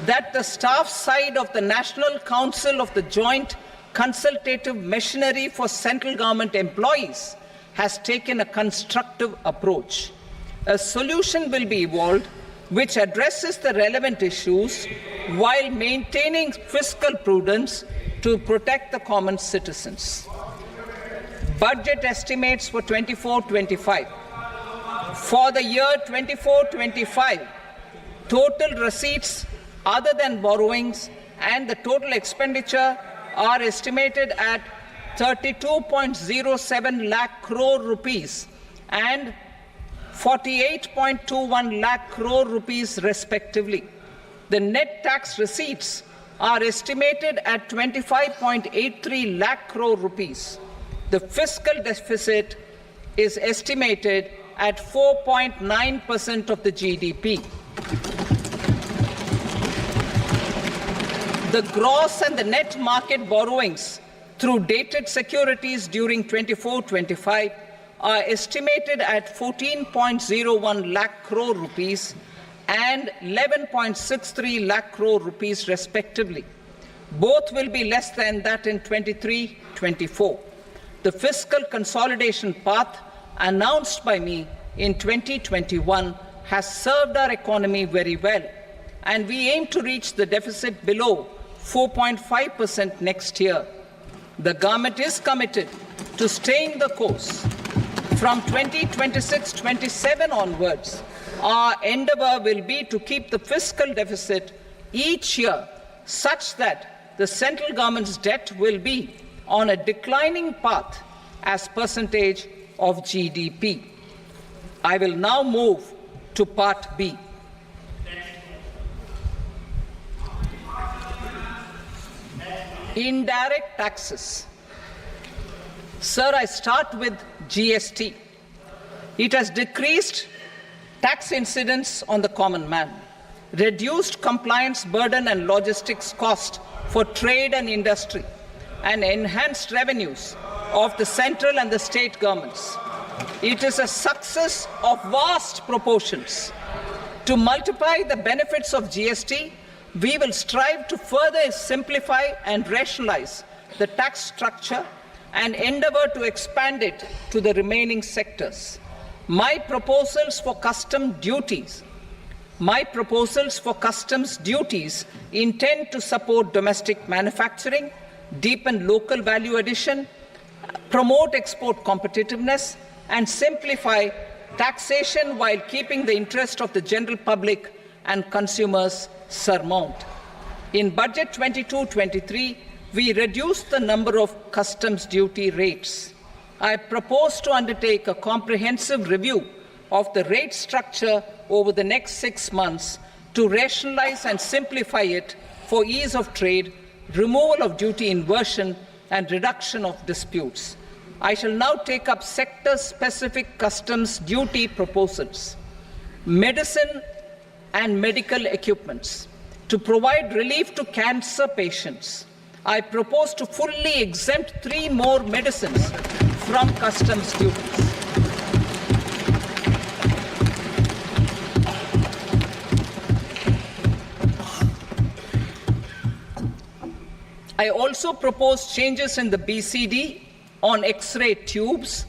that the staff side of the National Council of the Joint Consultative Machinery for Central Government Employees has taken a constructive approach. A solution will be evolved which addresses the relevant issues while maintaining fiscal prudence to protect the common citizens. Budget estimates for 24-25. For the year 24-25, total receipts other than borrowings and the total expenditure are estimated at 32.07 lakh crore rupees and 48.21 lakh crore rupees respectively. The net tax receipts are estimated at 25.83 lakh crore rupees. The fiscal deficit is estimated at 4.9% of the GDP. The gross and the net market borrowings through dated securities during 24-25 are estimated at 14.01 lakh crore rupees and 11.63 lakh crore rupees respectively. Both will be less than that in 23-24. The fiscal consolidation path announced by me in 2021 has served our economy very well, and we aim to reach the deficit below 4.5% next year. The government is committed to staying the course. From 2026-27 onwards, our endeavour will be to keep the fiscal deficit each year such that the central government's debt will be on a declining path as percentage of GDP. I will now move to Part B. Indirect taxes. Sir, I start with GST. It has decreased tax incidence on the common man, reduced compliance burden and logistics cost for trade and industry, and enhanced revenues of the central and the state governments. It is a success of vast proportions. To multiply the benefits of GST, we will strive to further simplify and rationalize the tax structure and endeavour to expand it to the remaining sectors. My proposals for customs duties intend to support domestic manufacturing, deepen local value addition, promote export competitiveness, and simplify taxation while keeping the interest of the general public and consumers surmount. In Budget 22-23, we reduced the number of customs duty rates. I propose to undertake a comprehensive review of the rate structure over the next 6 months to rationalize and simplify it for ease of trade, removal of duty inversion, and reduction of disputes. I shall now take up sector-specific customs duty proposals. Medicine and medical equipments. To provide relief to cancer patients, I propose to fully exempt 3 more medicines from customs duties. I also propose changes in the BCD on X-ray tubes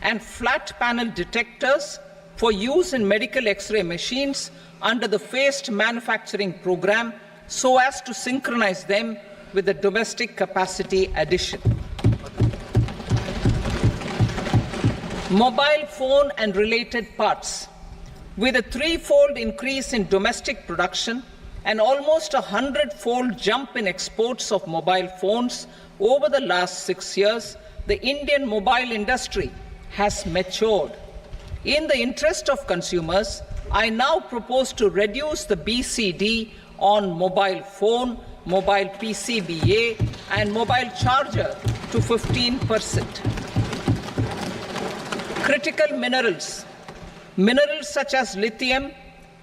and flat panel detectors for use in medical X-ray machines under the phased manufacturing program so as to synchronize them with the domestic capacity addition. Mobile phone and related parts. With a 3-fold increase in domestic production and almost a 100-fold jump in exports of mobile phones over the last 6 years, the Indian mobile industry has matured. In the interest of consumers, I now propose to reduce the BCD on mobile phone, mobile PCBA, and mobile charger to 15%. Critical minerals. Minerals such as lithium,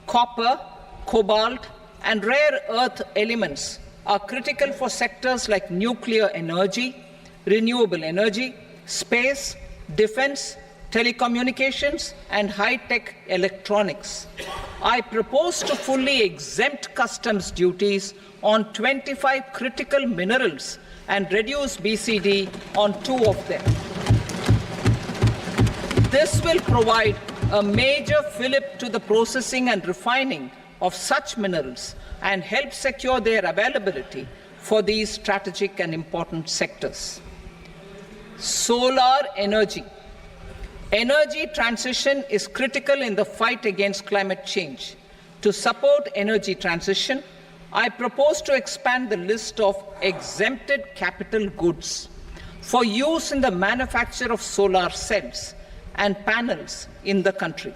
copper, cobalt, and rare earth elements are critical for sectors like nuclear energy, renewable energy, space, defense, telecommunications, and high-tech electronics. I propose to fully exempt customs duties on 25 critical minerals and reduce BCD on 2 of them. This will provide a major fillip to the processing and refining of such minerals and help secure their availability for these strategic and important sectors. Solar energy. Energy transition is critical in the fight against climate change. To support energy transition, I propose to expand the list of exempted capital goods for use in the manufacture of solar cells and panels in the country.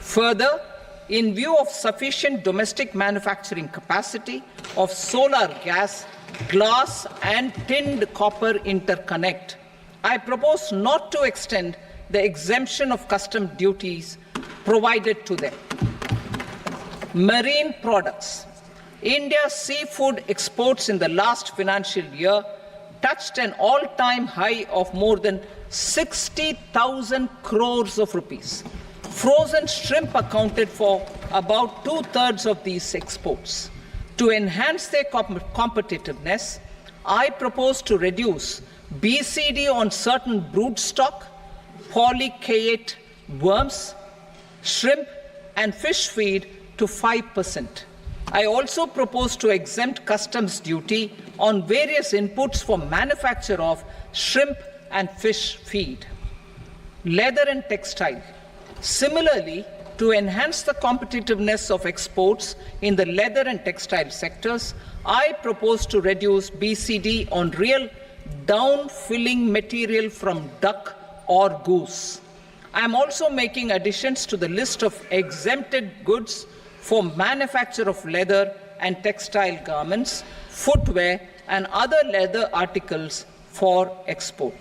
Further, in view of sufficient domestic manufacturing capacity of solar gas, glass and tinned copper interconnect, I propose not to extend the exemption of custom duties provided to them. Marine products. India's seafood exports in the last financial year touched an all-time high of more than 60,000 crores of rupees. Frozen shrimp accounted for about 2/3 of these exports. To enhance their competitiveness, I propose to reduce BCD on certain broodstock, polychaete worms, shrimp and fish feed to 5%. I also propose to exempt customs duty on various inputs for manufacture of shrimp and fish feed. Leather and textile. Similarly, to enhance the competitiveness of exports in the leather and textile sectors, I propose to reduce BCD on real down-filling material from duck or goose. I am also making additions to the list of exempted goods for manufacture of leather and textile garments, footwear, and other leather articles for export.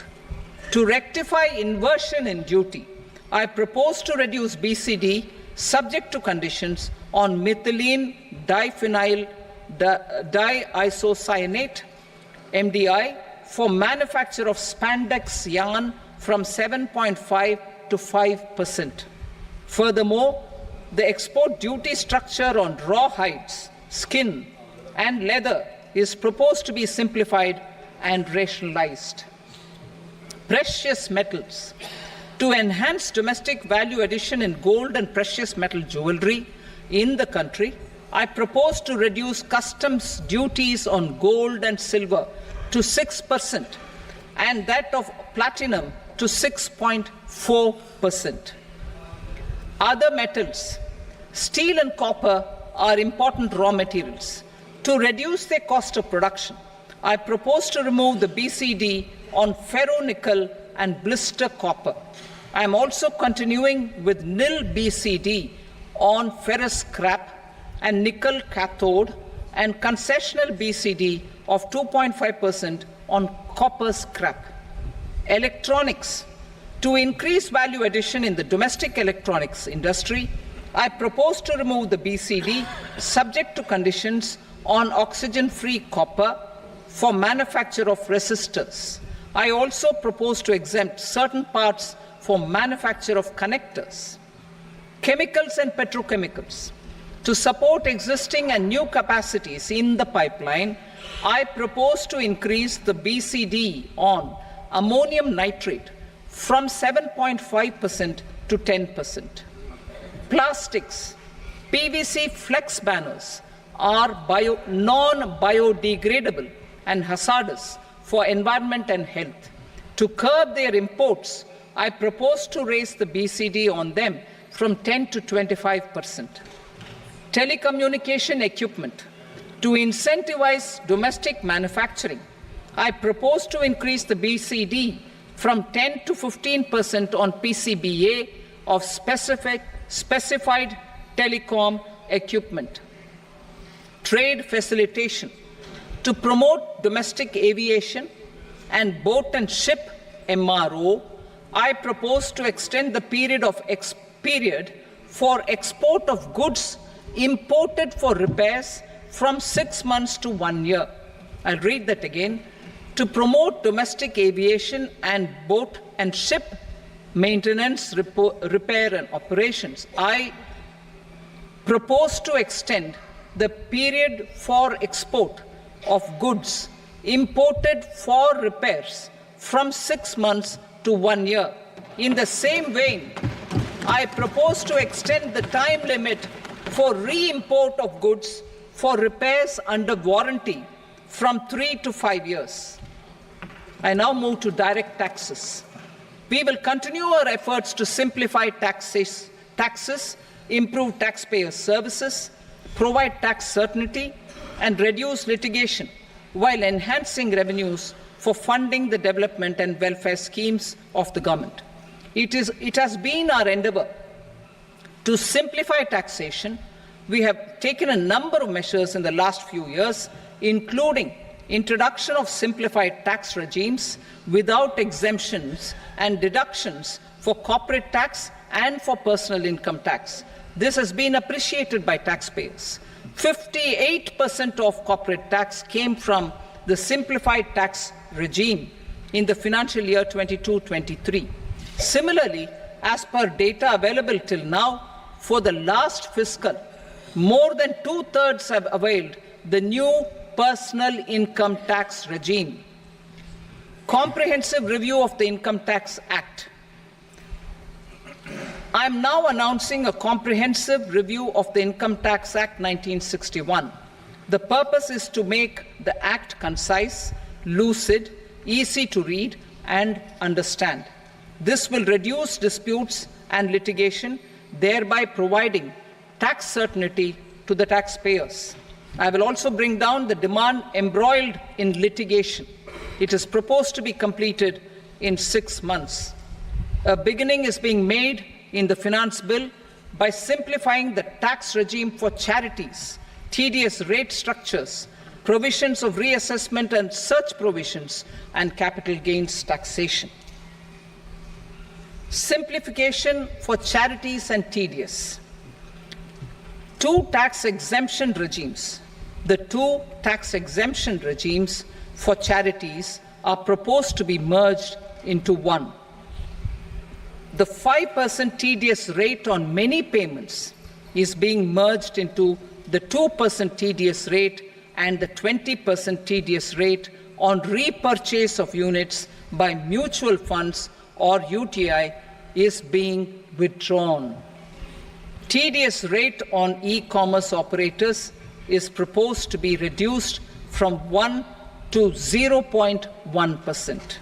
To rectify inversion in duty, I propose to reduce BCD subject to conditions on methylene diphenyl diisocyanate (MDI) for manufacture of spandex yarn from 7.5 to 5%. Furthermore, the export duty structure on raw hides, skin, and leather is proposed to be simplified and rationalized. Precious metals. To enhance domestic value addition in gold and precious metal jewelry in the country, I propose to reduce customs duties on gold and silver to 6% and that of platinum to 6.4%. Other metals. Steel and copper are important raw materials. To reduce their cost of production, I propose to remove the BCD on ferronickel and blister copper. I am also continuing with nil BCD on ferrous scrap and nickel cathode and concessional BCD of 2.5% on copper scrap. Electronics. To increase value addition in the domestic electronics industry, I propose to remove the BCD subject to conditions on oxygen-free copper for manufacture of resistors. I also propose to exempt certain parts for manufacture of connectors. Chemicals and petrochemicals. To support existing and new capacities in the pipeline, I propose to increase the BCD on ammonium nitrate from 7.5% to 10%. Plastics. PVC flex banners are non-biodegradable and hazardous for environment and health. To curb their imports, I propose to raise the BCD on them from 10 to 25%. Telecommunication equipment. To incentivize domestic manufacturing, I propose to increase the BCD from 10 to 15% on PCBA of specified telecom equipment. Trade facilitation. To promote domestic aviation and boat and ship MRO, I propose to extend the period for export of goods imported for repairs from 6 months to 1 year. I'll read that again. To promote domestic aviation and boat and ship maintenance, repair and operations, I propose to extend the period for export of goods imported for repairs from 6 months to 1 year. In the same vein, I propose to extend the time limit for re-import of goods for repairs under warranty from 3 to 5 years. I now move to direct taxes. We will continue our efforts to simplify taxes, improve taxpayer services, provide tax certainty, and reduce litigation while enhancing revenues for funding the development and welfare schemes of the government. It has been our endeavour to simplify taxation. We have taken a number of measures in the last few years, including introduction of simplified tax regimes without exemptions and deductions for corporate tax and for personal income tax. This has been appreciated by taxpayers. 58% of corporate tax came from the simplified tax regime in the financial year 22-23. Similarly, as per data available till now, for the last fiscal, more than 2/3 have availed the new personal income tax regime. Comprehensive review of the Income Tax Act. I am now announcing a comprehensive review of the Income Tax Act 1961. The purpose is to make the Act concise, lucid, easy to read and understand. This will reduce disputes and litigation, thereby providing tax certainty to the taxpayers. I will also bring down the demand embroiled in litigation. It is proposed to be completed in 6 months. A beginning is being made in the Finance Bill by simplifying the tax regime for charities, TDS rate structures, provisions of reassessment and such provisions, and capital gains taxation. Simplification for charities and TDS. Two tax exemption regimes. The two tax exemption regimes for charities are proposed to be merged into one. The 5% TDS rate on many payments is being merged into the 2% TDS rate, and the 20% TDS rate on repurchase of units by mutual funds or UTI is being withdrawn. TDS rate on e-commerce operators is proposed to be reduced from 1 to 0.1%.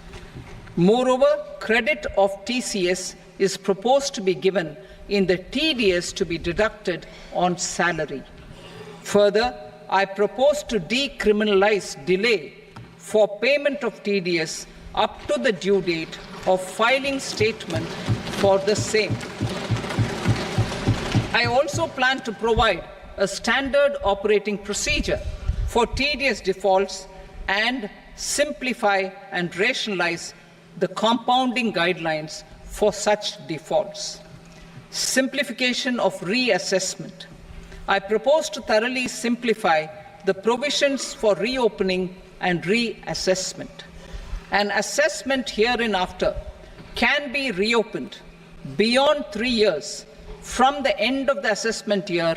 Moreover, credit of TCS is proposed to be given in the TDS to be deducted on salary. Further, I propose to decriminalize delay for payment of TDS up to the due date of filing statement for the same. I also plan to provide a standard operating procedure for TDS defaults and simplify and rationalize the compounding guidelines for such defaults. Simplification of reassessment. I propose to thoroughly simplify the provisions for reopening and reassessment. An assessment hereinafter can be reopened beyond 3 years from the end of the assessment year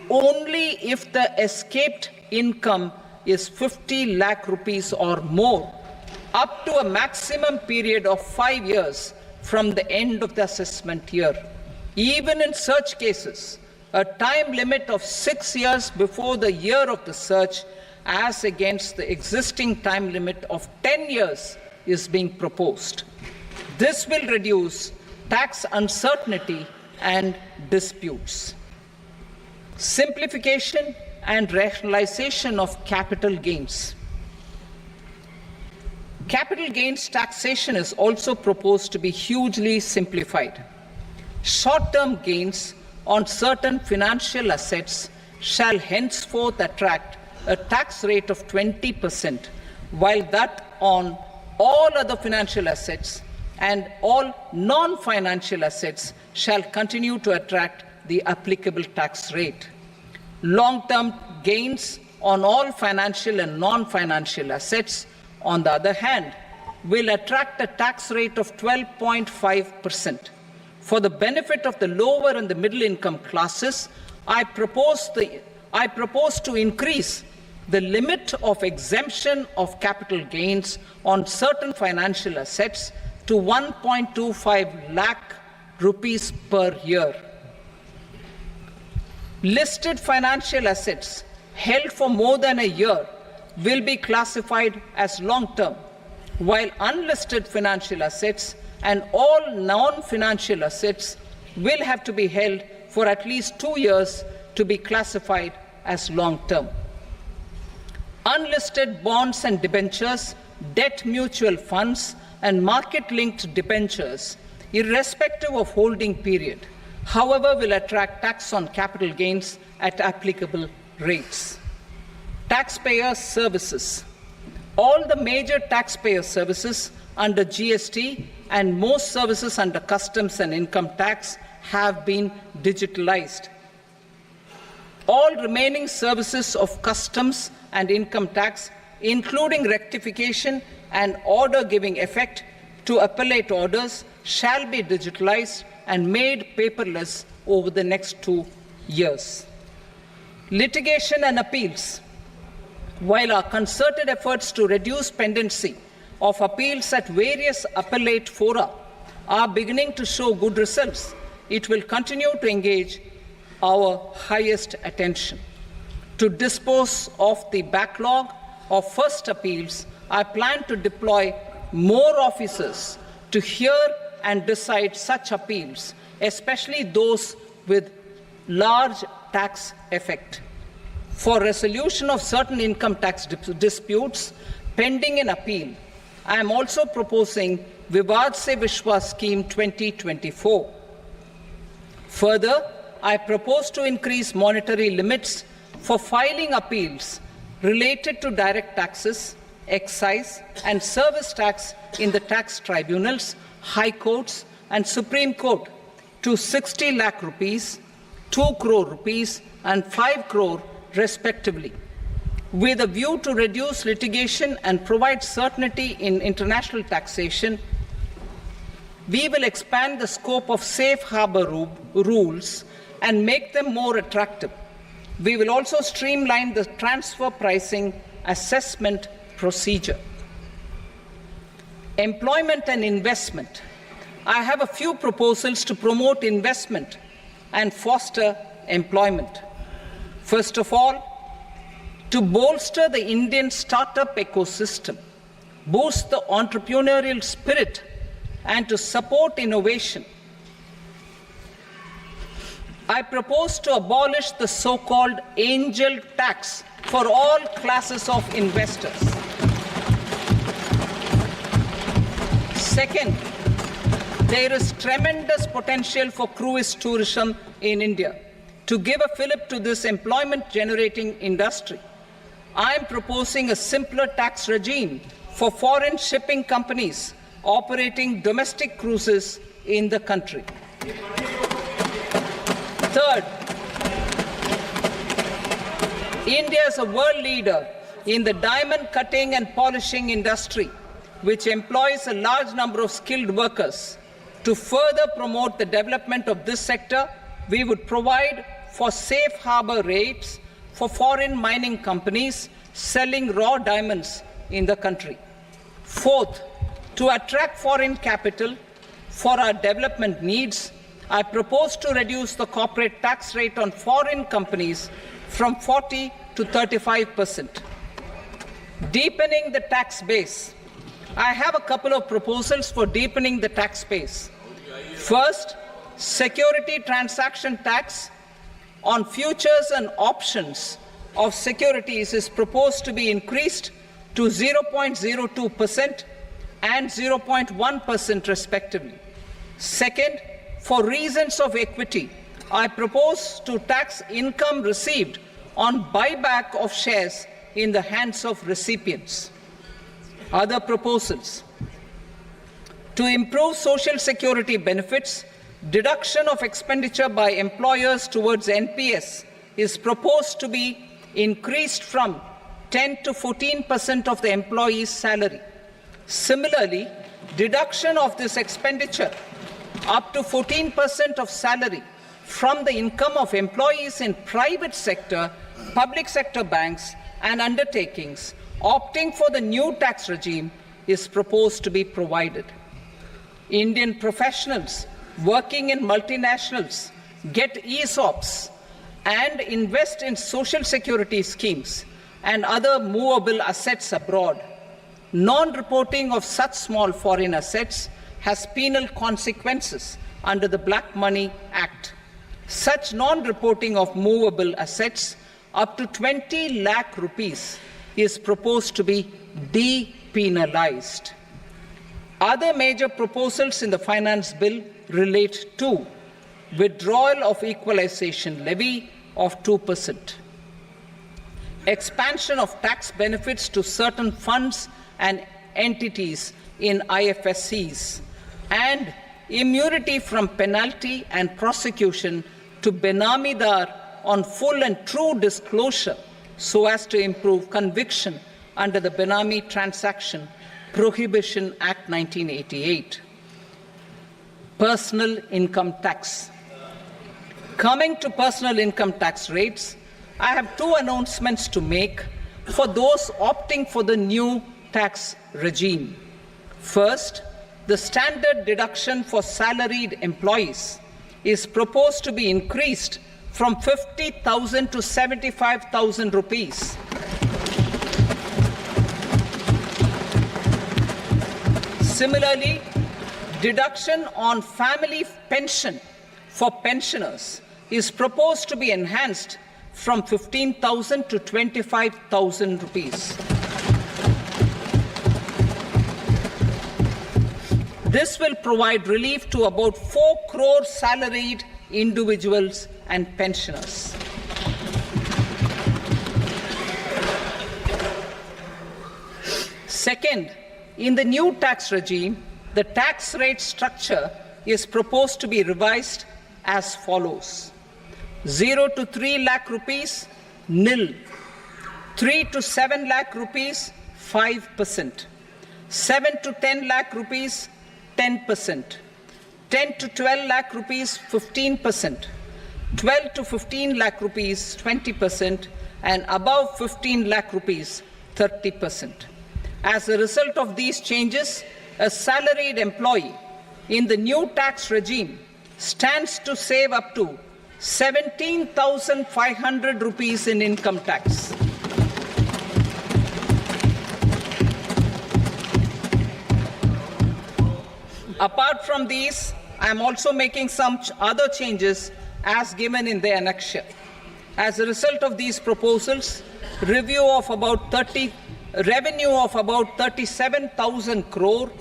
only if the escaped income is 50 lakh rupees or more, up to a maximum period of 5 years from the end of the assessment year. Even in such cases, a time limit of 6 years before the year of the search, as against the existing time limit of 10 years, is being proposed. This will reduce tax uncertainty and disputes. Simplification and rationalization of capital gains. Capital gains taxation is also proposed to be hugely simplified. Short-term gains on certain financial assets shall henceforth attract a tax rate of 20%, while that on all other financial assets and all non-financial assets shall continue to attract the applicable tax rate. Long-term gains on all financial and non-financial assets, on the other hand, will attract a tax rate of 12.5%. For the benefit of the lower and the middle income classes, I propose to increase the limit of exemption of capital gains on certain financial assets to 1.25 lakh rupees per year. Listed financial assets held for more than a year will be classified as long-term, while unlisted financial assets and all non-financial assets will have to be held for at least 2 years to be classified as long-term. Unlisted bonds and debentures, debt mutual funds, and market-linked debentures, irrespective of holding period, however, will attract tax on capital gains at applicable rates. Taxpayer services. All the major taxpayer services under GST and most services under customs and income tax have been digitalized. All remaining services of customs and income tax, including rectification and order giving effect to appellate orders, shall be digitalized and made paperless over the next 2 years. Litigation and appeals. While our concerted efforts to reduce pendency of appeals at various appellate fora are beginning to show good results, it will continue to engage our highest attention. To dispose of the backlog of first appeals, I plan to deploy more officers to hear and decide such appeals, especially those with large tax effect. For resolution of certain income tax disputes pending in appeal, I am also proposing Vivad Se Vishwas Scheme 2024. Further, I propose to increase monetary limits for filing appeals related to direct taxes, excise, and service tax in the tax tribunals, high courts, and Supreme Court to 60 lakh rupees, 2 crore rupees, and 5 crore respectively, with a view to reduce litigation and provide certainty in international taxation. We will expand the scope of safe harbor rules and make them more attractive. We will also streamline the transfer pricing assessment procedure. Employment and investment. I have a few proposals to promote investment and foster employment. First of all, to bolster the Indian startup ecosystem, boost the entrepreneurial spirit, and to support innovation, I propose to abolish the so-called angel tax for all classes of investors. Second, there is tremendous potential for cruise tourism in India. To give a fillip to this employment-generating industry, I am proposing a simpler tax regime for foreign shipping companies operating domestic cruises in the country. Third, India is a world leader in the diamond cutting and polishing industry, which employs a large number of skilled workers. To further promote the development of this sector, we would provide for safe harbor rates for foreign mining companies selling raw diamonds in the country. Fourth, to attract foreign capital for our development needs, I propose to reduce the corporate tax rate on foreign companies from 40 to 35%. Deepening the tax base. I have a couple of proposals for deepening the tax base. First, security transaction tax on futures and options of securities is proposed to be increased to 0.02% and 0.1% respectively. Second, for reasons of equity, I propose to tax income received on buyback of shares in the hands of recipients. Other proposals. To improve social security benefits, deduction of expenditure by employers towards NPS is proposed to be increased from 10 to 14% of the employee's salary. Similarly, deduction of this expenditure up to 14% of salary from the income of employees in private sector, public sector banks, and undertakings opting for the new tax regime is proposed to be provided. Indian professionals working in multinationals get ESOPs and invest in social security schemes and other movable assets abroad. Non-reporting of such small foreign assets has penal consequences under the Black Money Act. Such non-reporting of movable assets up to 20 lakh rupees is proposed to be depenalized. Other major proposals in the finance bill relate to withdrawal of equalization levy of 2%, expansion of tax benefits to certain funds and entities in IFSCs, and immunity from penalty and prosecution to Benamidar on full and true disclosure so as to improve conviction under the Benami Transaction Prohibition Act 1988. Personal income tax. Coming to personal income tax rates, I have two announcements to make for those opting for the new tax regime. First, the standard deduction for salaried employees is proposed to be increased from 50,000 to 75,000 rupees. Similarly, deduction on family pension for pensioners is proposed to be enhanced from 15,000 to 25,000 rupees. This will provide relief to about 4 crore salaried individuals and pensioners. Second, in the new tax regime, the tax rate structure is proposed to be revised as follows: 0 to 3 lakh rupees, nil; 3 to 7 lakh rupees, 5%; 7 to 10 lakh rupees, 10%; 10 to 12 lakh rupees, 15%; 12 to 15 lakh rupees, 20%; and above 15 lakh rupees, 30%. As a result of these changes, a salaried employee in the new tax regime stands to save up to 17,500 rupees in income tax. Apart from these, I am also making some other changes as given in the annexure. As a result of these proposals, revenue of about 37,000 crore,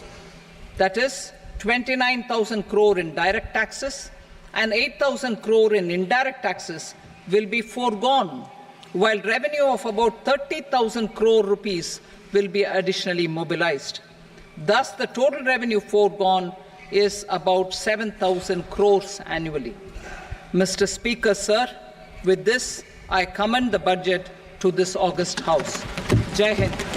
that is 29,000 crore in direct taxes and 8,000 crore in indirect taxes, will be foregone, while revenue of about 30,000 crore rupees will be additionally mobilized. Thus, the total revenue foregone is about 7,000 crores annually. Mr. Speaker, sir, with this, I commend the budget to this august House. Jai Hind.